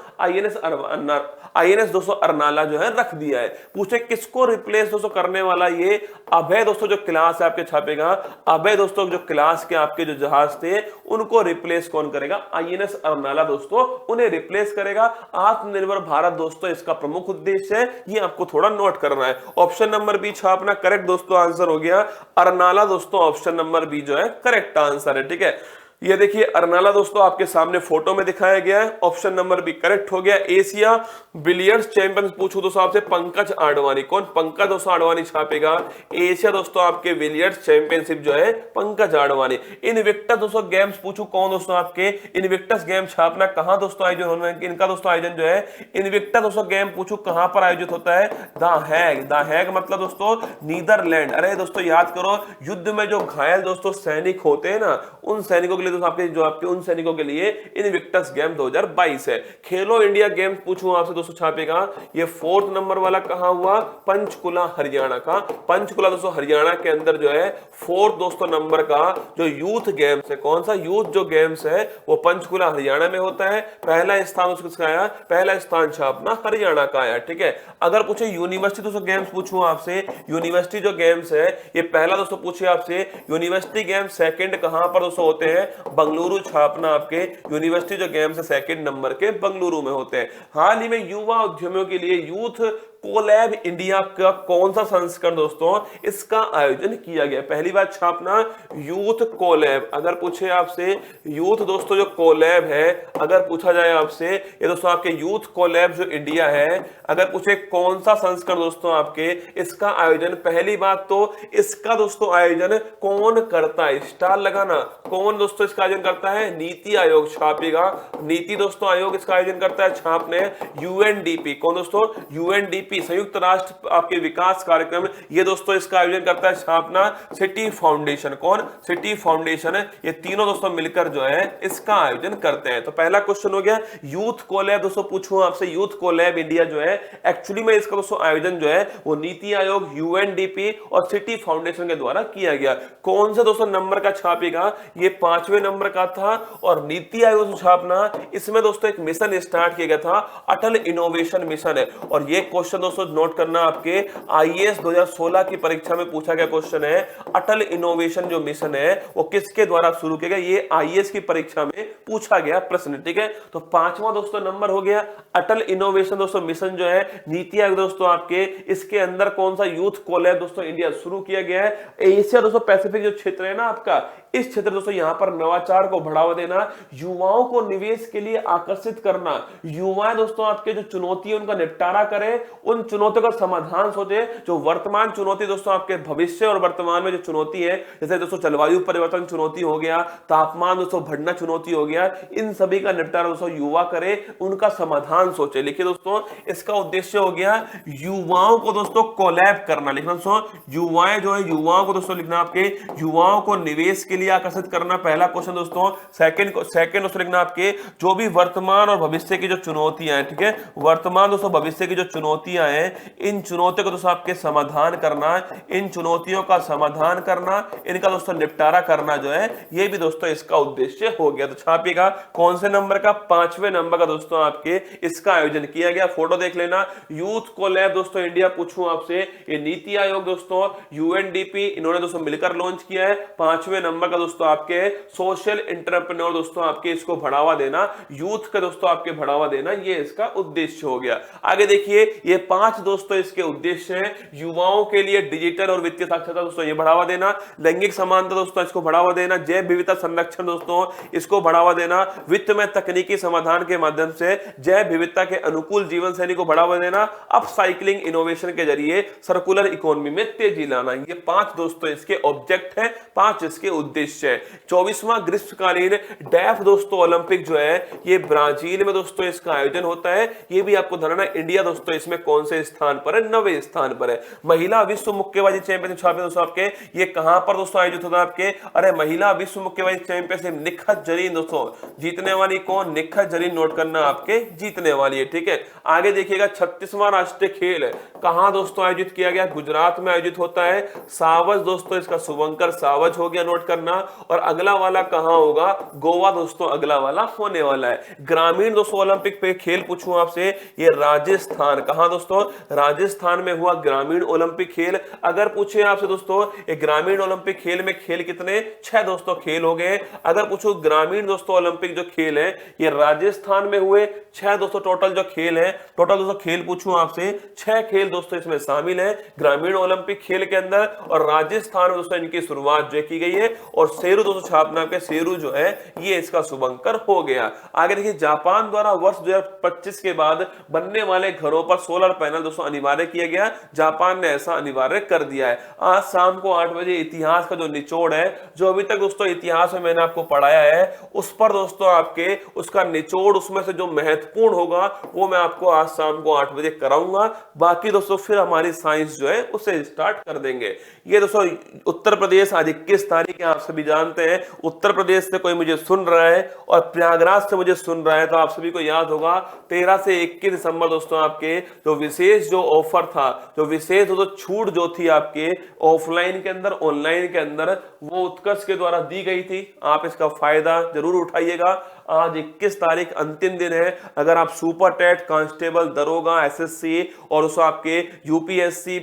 INS दोस्तों अरनाला जो है रख दिया है। पूछे किसको रिप्लेस दोस्तों करने वाला ये अभय दोस्तों जो क्लास है आपके छापेगा, अभय दोस्तों जो क्लास के आपके जो जहाज थे उनको रिप्लेस कौन करेगा, INS अरनाला दोस्तों उन्हें रिप्लेस करेगा। आत्मनिर्भर भारत दोस्तों इसका प्रमुख उद्देश्य है, ये आपको थोड़ा नोट करना है। ऑप्शन नंबर बी छापना करेक्ट दोस्तों आंसर हो गया अरनाला दोस्तों, ऑप्शन नंबर बी जो है करेक्ट आंसर है। ठीक है, ये देखिए अरनाला दोस्तों आपके सामने फोटो में दिखाया गया है, ऑप्शन नंबर बी करेक्ट हो गया। एशिया बिलियर्ड्स चैंपियन पूछो दोस्तों आपसे, पंकज आडवाणी, कौन, पंकज दोस्तों आडवाणी छापेगा एशिया दोस्तों आपके बिलियर्ड्स चैंपियनशिप जो है पंकज आडवाणी। इनविक्टस दोस्तों गेम्स पूछो कौन दोस्तों आपके, इनविक्टस गेम छापना कहां दोस्तों आयोजन होना, इनका दोस्तों आयोजन जो है इनविक्टस दोस्तों गेम पूछो कहां पर आयोजित होता है, द हैग मतलब दोस्तों नीदरलैंड। अरे दोस्तों याद करो युद्ध में जो घायल दोस्तों सैनिक होते हैं ना, उन सैनिकों के लिए दोस्तों आपके उन सैनिकों के लिए इनविक्टस गेम 2022 है। खेलो इंडिया गेम पूछूं आपसे दोस्तों छापेगा, ये 4th नंबर वाला कहां हुआ, पंचकुला हरियाणा का। पंचकुला दोस्तों हरियाणा के अंदर जो है 4th दोस्तों नंबर का जो यूथ गेम्स है, कौन सा यूथ जो गेम्स है वो पंचकुला हरियाणा में होता है। पहला स्थान उसका आया, पहला स्थान छापना हरियाणा का आया। ठीक है, अगर पूछे यूनिवर्सिटी दोस्तों गेम्स पूछूं आपसे, यूनिवर्सिटी जो गेम्स है ये पहला दोस्तों पूछे आपसे यूनिवर्सिटी गेम्स, सेकंड कहां पर दोस्तों होते हैं, बंगलुरु छापना आपके यूनिवर्सिटी जो गेम्स है सेकंड नंबर के बंगलुरु में होते हैं। हाल ही में युवा उद्यमियों के लिए यूथ कोलैब इंडिया का कौन सा संस्करण दोस्तों इसका आयोजन किया गया, पहली बात छापना यूथ कोलैब। अगर पूछे आपसे यूथ दोस्तों जो कोलैब है, अगर पूछा जाए आपसे ये दोस्तों आपके यूथ कोलैब जो इंडिया है, अगर पूछे कौन सा संस्करण दोस्तों आपके इसका आयोजन, पहली बात तो इसका दोस्तों आयोजन कौन करता है, स्टार लगाना, कौन दोस्तों इसका आयोजन करता है, नीति आयोग छापेगा, नीति दोस्तों आयोग इसका आयोजन करता है। छापने UNDP, कौन दोस्तों UNDP यूएनडीपी संयुक्त राष्ट्र आपके विकास कार्यक्रम, ये दोस्तों इसका आयोजन करता है स्थापना सिटी फाउंडेशन। कौन? सिटी फाउंडेशन है। ये तीनों दोस्तों मिलकर जो है इसका आयोजन करते हैं। तो पहला क्वेश्चन हो गया यूथ कोलैब। दोस्तों पूछूं आपसे, यूथ कोलैब इंडिया जो है एक्चुअली में इसका दोस्तों आयोजन जो है वो नीति आयोग, यूएनडीपी और सिटी फाउंडेशन के द्वारा किया गया। कौन सा दोस्तों नंबर का छापेगा? ये 5वें नंबर का था। और नीति आयोग छापना, इसमें दोस्तों एक मिशन स्टार्ट किया गया था, अटल इनोवेशन मिशन है। और ये क्वेश्चन दोस्तों नोट करना, आपके आईएएस 2016 की परीक्षा में पूछा गया क्वेश्चन है। अटल इनोवेशन जो मिशन है वो किसके द्वारा शुरू किया गया? ये आईएएस की परीक्षा में पूछा गया प्रश्न। ठीक है, तो 5वां दोस्तों नंबर हो गया अटल इनोवेशन दोस्तों मिशन जो है नीति आयोग दोस्तों आपके, इसके अंदर कौन सा यूथ कोलैब दोस्तों इंडिया शुरू किया गया है। एशिया दोस्तों पैसिफिक जो क्षेत्र है ना आपका, इस क्षेत्र दोस्तों यहां पर नवाचार को बढ़ावा देना, युवाओं को निवेश के लिए आकर्षित करना, युवा दोस्तों आपके जो चुनौती है उनका निपटारा करें, उन चुनौतियों का समाधान सोचे। जो वर्तमान चुनौती दोस्तों आपके भविष्य और वर्तमान में जो चुनौती है, जैसे दोस्तों जलवायु परिवर्तन चुनौती हो गया, तापमान दोस्तों बढ़ना चुनौती हो गया, इन सभी का निपटारा दोस्तों युवा करे, उनका समाधान सोचे। लिखिए दोस्तों, इसका उद्देश्य हो गया युवाओं को दोस्तों कोलैब करना। लिखना दोस्तों, युवाएं जो है, युवाओं को दोस्तों लिखना आपके, युवाओं को निवेश के लिए आकर्षित करना, पहला क्वेश्चन दोस्तों। सेकंड दोस्तों लिखना आपके, जो भी वर्तमान और भविष्य की जो चुनौतियां हैं, ठीक है, वर्तमान दोस्तों भविष्य की जो चुनौतियां हैं, इन चुनौतियों को दोस्तों आपके समाधान करना, इन चुनौतियों का समाधान करना, इनका दोस्तों निपटारा करना जो है, ये भी दोस्तों इसका उद्देश्य हो गया। तो छापिएगा कौन से नंबर का? 5वें नंबर का दोस्तों आपके इसका आयोजन किया गया। फोटो देख लेना, यूथ कोलैब दोस्तों इंडिया। पूछूं आपसे, ये नीति आयोग दोस्तों, यूएनडीपी, इन्होंने दोस्तों मिलकर लॉन्च किया है। 5वें नंबर का दोस्तों आपके सोशल एंटरप्रेन्योर दोस्तों आपके, इसको बढ़ावा देना, यूथ का दोस्तों आपके बढ़ावा देना, ये इसका उद्देश्य हो गया। आगे देखिए, ये 5 दोस्तों इसके उद्देश्य हैं। युवाओं के लिए डिजिटल और वित्तीय साक्षरता दोस्तों ये बढ़ावा देना, लैंगिक समानता दोस्तों इसको बढ़ावा देना, जैव विविधता संरक्षण दोस्तों इसको बढ़ावा देना, वित्त में तकनीकी समाधान के माध्यम से जैव विविधता के अनुकूल जीवन शैली को बढ़ावा देना, अपसाइक्लिंग इनोवेशन के जरिए सर्कुलर इकोनॉमी में तेजी लाना। ये 5 दोस्तों इसके ऑब्जेक्ट हैं, 5 इसके उद्देश्य है। 24वां ग्रीष्मकालीन डेफ दोस्तों ओलंपिक जो है, ये ब्राजील में दोस्तों इसका आयोजन होता है। ये भी आपको ध्यान रखना, इंडिया दोस्तों इसमें कौन से स्थान पर है? 9वें स्थान पर है। महिला विश्व मुक्केबाजी चैंपियनशिप दोस्तों आपके, ये कहां पर दोस्तों आयोजित होता है आपके? अरे महिला विश्व मुक्केबाजी चैंपियनशिप निखत जरीन दोस्तों, जीतने वाली कौन? निखत जरीन, नोट करना आपके, जीतने वाली है। ठीक है, आगे देखिएगा 36वां राष्ट्रीय खेल है, कहां दोस्तों आयोजित किया गया? गुजरात में आयोजित होता है। सावज दोस्तों इसका शुभंकर सावज हो गया, नोट करना। और अगला वाला कहां होगा? गोवा दोस्तों अगला वाला होने वाला है। ग्रामीण दोस्तों ओलंपिक पे खेल पूछूं आपसे, ये राजस्थान, कहां दोस्तों? राजस्थान में हुआ ग्रामीण ओलंपिक खेल। अगर पूछे आपसे दोस्तों, ये ग्रामीण ओलंपिक खेल में खेल कितने? 6 दोस्तों खेल हो गए। अगर पूछो ग्रामीण दोस्तों ओलंपिक जो खेल है ये राजस्थान में हुए, 6 दोस्तों टोटल जो खेल है, टोटल दोस्तों खेल पूछूं आपसे, 6 खेल दोस्तों इसमें शामिल है ग्रामीण ओलंपिक खेल के अंदर। और राजस्थान में दोस्तों इनकी शुरुआत जो की गई है। और शेरू दोस्तों छापना के शेरू जो है ये इसका शुभंकर हो गया। आगे देखिए, जापान द्वारा वर्ष 2025 के बाद बनने वाले घरों पर सोलर पैनल दोस्तों अनिवार्य किया गया। जापान ने ऐसा अनिवार्य कर दिया है। आज शाम को 8 बजे इतिहास का जो निचोड़ है, जो अभी तक दोस्तों इतिहास में मैंने आपको पढ़ाया है, उस पर दोस्तों आपके उसका निचोड़, उसमें से जो महत्वपूर्ण होगा वो मैं आपको आज शाम को 8 बजे कराऊंगा। बाकी दोस्तों फिर हमारी साइंस जो है उसे स्टार्ट कर देंगे। ये दोस्तों उत्तर प्रदेश, आज 21 तारीख है, आप सभी जानते हैं। उत्तर प्रदेश से कोई मुझे सुन रहा है और प्रयागराज से मुझे सुन रहा है, तो आप सभी को याद होगा 13 से 21 दिसंबर दोस्तों आपके जो विशेष जो ऑफर था, जो विशेष जो छूट जो थी आपके ऑफलाइन के अंदर, ऑनलाइन के अंदर, वो उत्कर्ष के द्वारा दी गई थी। आप इसका फायदा जरूर उठाइएगा। आज 21 तारीख अंतिम दिन है। अगर आप सुपर टेट, कांस्टेबल, दरोगा, एसएससी और उस आपके यूपीएससी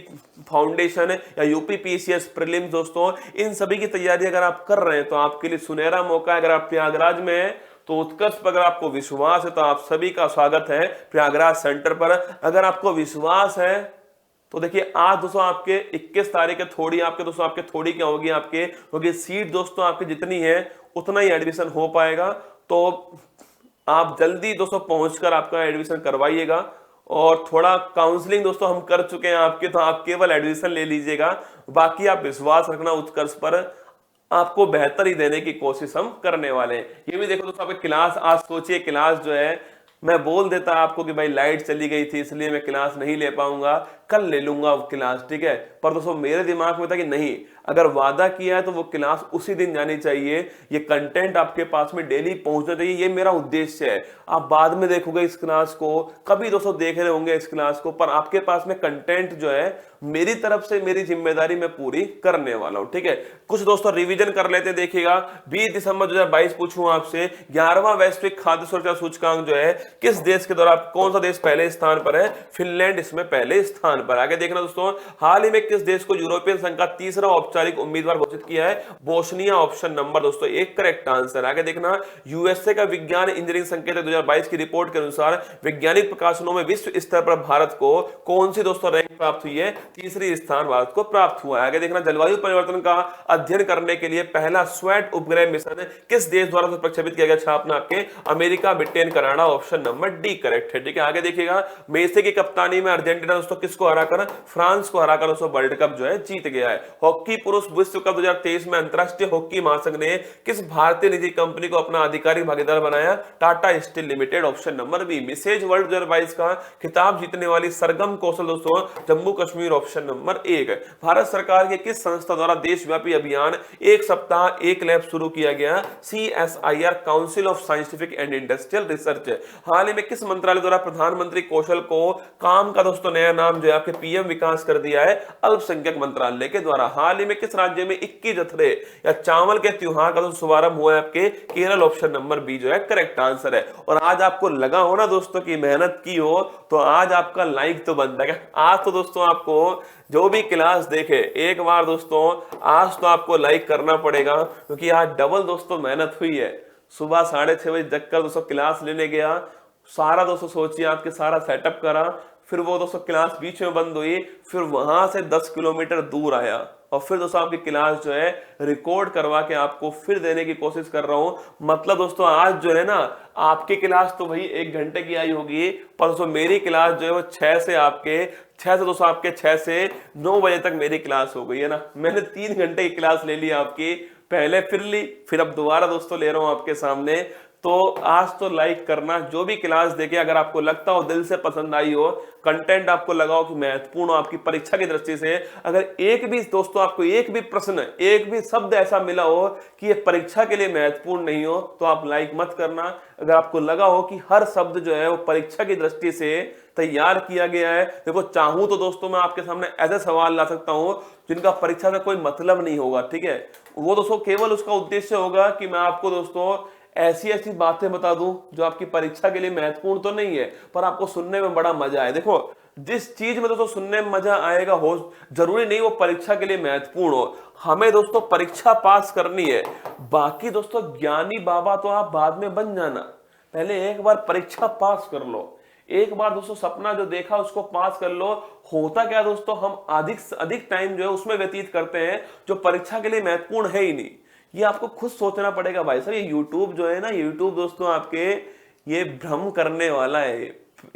फाउंडेशन या यूपीपीसीएस प्रीलिम्स दोस्तों, इन सभी की तैयारी अगर आप कर रहे हैं तो आपके लिए सुनहरा मौका है। अगर आप प्रयागराज में हैं तो उत्कर्ष पर अगर आपको विश्वास है तो आप सभी का स्वागत है प्रयागराज सेंटर पर। अगर आपको विश्वास है तो देखिए, आज दोस्तों आपके 21 तारीख है, थोड़ी आपके दोस्तों आपके थोड़ी क्या होगी आपके, क्योंकि सीट दोस्तों आपकी जितनी है उतना ही एडमिशन हो पाएगा। तो आप जल्दी दोस्तों पहुंचकर आपका एडमिशन करवाइएगा। और थोड़ा काउंसलिंग दोस्तों हम कर चुके हैं आपके, तो आप केवल एडमिशन ले लीजिएगा। बाकी आप विश्वास रखना उत्कर्ष पर, आपको बेहतर ही देने की कोशिश हम करने वाले हैं। ये भी देखो दोस्तों आपकी क्लास, आज सोचिए क्लास जो है मैं बोल देता आपको कि भाई लाइट चली गई थी इसलिए मैं क्लास नहीं ले पाऊंगा, कल ले लूंगा क्लास, ठीक है। पर दोस्तों मेरे दिमाग में था कि नहीं, अगर वादा किया है तो वो क्लास उसी दिन जानी चाहिए, ये कंटेंट आपके पास में डेली पहुंचना चाहिए, ये मेरा उद्देश्य है। आप बाद में देखोगे इस क्लास को, कभी दोस्तों देख रहे होंगे इस क्लास को, पर आपके पास में कंटेंट जो है मेरी तरफ से मेरी जिम्मेदारी मैं पूरी करने वाला हूं, ठीक है। कुछ दोस्तों रिवीजन कर लेते हैं, देखिएगा 20 दिसंबर 2022 पूछूं आपसे, 11वां वैश्विक खाद्य सुरक्षा सूचकांक जो है किस देश के द्वारा, कौन सा देश पहले स्थान पर है, फिनलैंड इसमें पहले स्थान पर। आगे देखना दोस्तों, हाल ही में किस देश को यूरोपियन संघ का तीसरा औपचारिक उम्मीदवार घोषित किया है, बोस्निया, ऑप्शन नंबर दोस्तों एक करेक्ट आंसर। आगे देखना, यूएसए का विज्ञान इंजीनियरिंग संकेतक 2022 की रिपोर्ट के अनुसार वैज्ञानिक प्रकाशनों में विश्व स्तर पर भारत को कौन सी दोस्तों रैंक प्राप्त हुई है, तीसरी स्थान भारत को प्राप्त हुआ है। आगे देखना, जलवायु परिवर्तन का अध्ययन करने के लिए पहला स्वैट उपग्रह मिशन किस देश द्वारा प्रक्षेपित किया गया, छापना आपके America, Britain, Canada, option number D correct है, ठीक है। आगे देखिएगा, मेसी की कप्तानी में अर्जेंटीना दोस्तों किसको हराकर, फ्रांस को हराकर दोस्तों वर्ल्ड कप जो है जीत गया है। हॉकी पुरुष विश्व कप 2023 में अंतरराष्ट्रीय हॉकी महासंघ ने किस भारतीय निजी कंपनी को अपना आधिकारिक भागीदार बनाया, Tata steel limited, option number B. Mrs world 2022 का खिताब जीतने वाली सरगम कौशल दोस्तों जम्मू कश्मीर, ऑप्शन नंबर एक। भारत सरकार के किस संस्था द्वारा देशव्यापी अभियान एक सप्ताह एक लैब शुरू किया गया, CSIR, council of scientific and industrial research. हाल ही में किस मंत्रालय द्वारा प्रधानमंत्री कौशल को काम का दोस्तों नया नाम जो है आपके PM विकास कर दिया है, अल्पसंख्यक मंत्रालय के द्वारा। हाल ही में किस राज्य में 21 जथरे या चावल के त्योहार का शुभारंभ हुआ है, आपके केरल, ऑप्शन नंबर बी जो है करेक्ट आंसर है। और आज आपको लगा हो ना दोस्तों की मेहनत की हो, तो आज आपका लाइक तो बनता है। आज तो दोस्तों आपको जो भी क्लास देखे एक बार दोस्तों आज तो आपको लाइक करना पड़ेगा, क्योंकि आज डबल दोस्तों मेहनत हुई है। सुबह 6:30 बजे जगकर दोस्तों क्लास लेने गया, सारा दोस्तों सोचिए आपके सारा सेटअप करा, फिर वो दोस्तों क्लास बीच में बंद हुई, फिर वहां से 10 किलोमीटर दूर आया और फिर दोस्तों आपकी क्लास जो है रिकॉर्ड करवा के आपको फिर देने की कोशिश कर रहा हूं। मतलब दोस्तों आज जो है ना, आपकी क्लास तो वही 1 घंटे की आई होगी, पर दोस्तों मेरी क्लास जो है वो 6 से दोस्तों आपके 6 से 9 बजे तक मेरी क्लास हो गई है ना। मैंने 3 घंटे की क्लास ले ली आपकी, पहले फिर ली, फिर अब दोबारा दोस्तों ले रहा हूं आपके सामने। तो आज तो लाइक करना, जो भी क्लास देखे अगर आपको लगता हो दिल से पसंद आई हो, कंटेंट आपको लगाओ कि महत्वपूर्ण हो आपकी परीक्षा की दृष्टि से, अगर एक भी दोस्तों आपको एक भी प्रश्न, एक भी शब्द ऐसा मिला हो कि ये परीक्षा के लिए महत्वपूर्ण नहीं हो, तो आप लाइक मत करना। अगर आपको लगा हो कि हर शब्द जो है वो परीक्षा की दृष्टि से तैयार किया गया है, देखो चाहूं तो दोस्तों मैं आपके सामने ऐसे सवाल ला सकता हूं जिनका परीक्षा में कोई मतलब नहीं होगा, ठीक है। वो दोस्तों केवल उसका उद्देश्य होगा कि मैं आपको दोस्तों ऐसी ऐसी बातें बता दूं जो आपकी परीक्षा के लिए महत्वपूर्ण तो नहीं है, पर आपको सुनने में बड़ा मजा आए। देखो जिस चीज में दोस्तों सुनने में मजा आएगा, हो जरूरी नहीं वो परीक्षा के लिए महत्वपूर्ण हो। हमें दोस्तों परीक्षा पास करनी है, बाकी दोस्तों ज्ञानी बाबा तो आप बाद में बन जाना, पहले एक बार परीक्षा पास कर लो। एक बार दोस्तों सपना जो देखा उसको पास कर लो। होता क्या दोस्तों, हम अधिक टाइम जो है उसमें व्यतीत करते हैं जो परीक्षा के लिए महत्वपूर्ण है ही नहीं। ये आपको खुद सोचना पड़ेगा भाई साहब। ये YouTube जो है ना, YouTube दोस्तों आपके ये भ्रम करने वाला है।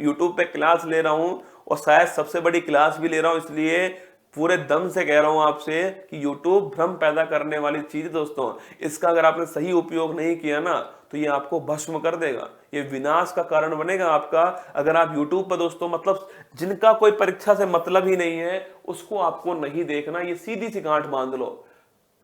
YouTube पे क्लास ले रहा हूं और शायद सबसे बड़ी क्लास भी ले रहा हूं, इसलिए पूरे दम से कह रहा हूं आपसे कि YouTube भ्रम पैदा करने वाली चीज दोस्तों, इसका अगर आपने सही उपयोग नहीं किया ना तो ये आपको भस्म कर देगा, ये विनाश का कारण बनेगा आपका। अगर आप YouTube पर दोस्तों मतलब जिनका कोई परीक्षा से मतलब ही नहीं है उसको आपको नहीं देखना, ये सीधी सी गांठ बांध लो।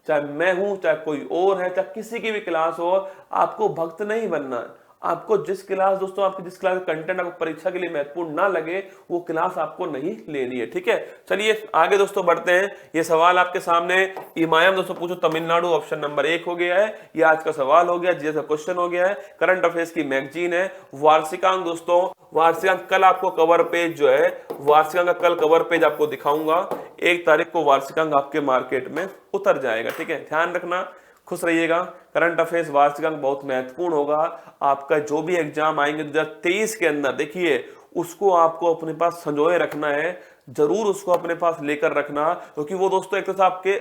चाहे मैं हूं, चाहे कोई और है, चाहे किसी की भी क्लास हो, आपको भक्त नहीं बनना। आपको जिस क्लास दोस्तों आपकी जिस क्लास का कंटेंट आपको परीक्षा के लिए महत्वपूर्ण ना लगे वो क्लास आपको नहीं लेनी है, ठीक है। चलिए आगे दोस्तों बढ़ते हैं। ये सवाल आपके सामने इमाम दोस्तों पूछो तमिलनाडु, ऑप्शन नंबर 1 हो गया है। ये आज का सवाल हो गया, जैसा क्वेश्चन हो गया है। करंट अफेयर्स की मैगजीन है। वार्षिकांक दोस्तों, वार्षिकांक कल आपको कवर पेज जो है, वार्षिकांक का कल कवर पेज आपको दिखाऊंगा। 1 तारीख को वार्षिकांक आपके मार्केट में उतर जाएगा, ठीक है। ध्यान रखना, खुश रहिएगा। करंट अफेयर्स वार्षिकांक बहुत महत्वपूर्ण होगा। आपका जो भी एग्जाम आएंगे 2023 के अंदर, देखिए उसको आपको अपने पास संजोए रखना है, जरूर उसको अपने पास लेकर रखना, क्योंकि वो दोस्तों एक तरह से आपके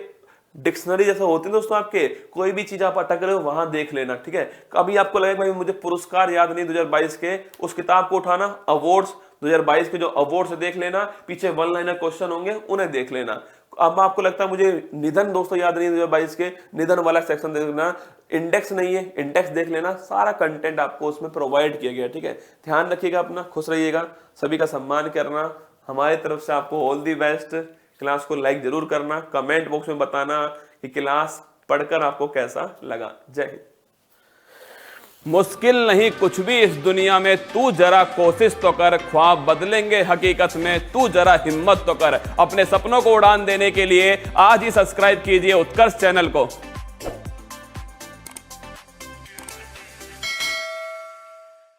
डिक्शनरी जैसा होते हैं दोस्तों। आपके कोई भी चीज आप अटक रहे हो वहां देख लेना, ठीक है। कभी आपको लगे भाई मुझे पुरस्कार याद नहीं 2022 के, उस किताब को उठाना, अवार्ड्स 2022 के जो अवार्ड्स देख लेना, पीछे 1 लाइनर क्वेश्चन होंगे उन्हें देख लेना। अब आपको लगता है मुझे निधन दोस्तों याद नहीं 2022 के निधन वाला सेक्शन देखना, इंडेक्स नहीं है, इंडेक्स देख लेना, सारा कंटेंट आपको उसमें प्रोवाइड किया गया। ठीक है, ध्यान रखिएगा अपना, खुश रहिएगा, सभी का सम्मान करना। हमारी तरफ से आपको ऑल दी बेस्ट। क्लास को लाइक जरूर करना, कमेंट बॉक्स में बताना कि क्लास पढ़कर आपको कैसा लगा। जय हिंद। मुश्किल नहीं कुछ भी इस दुनिया में, तू जरा कोशिश तो कर, ख्वाब बदलेंगे हकीकत में, तू जरा हिम्मत तो कर। अपने सपनों को उड़ान देने के लिए आज ही सब्सक्राइब कीजिए उत्कर्ष चैनल को।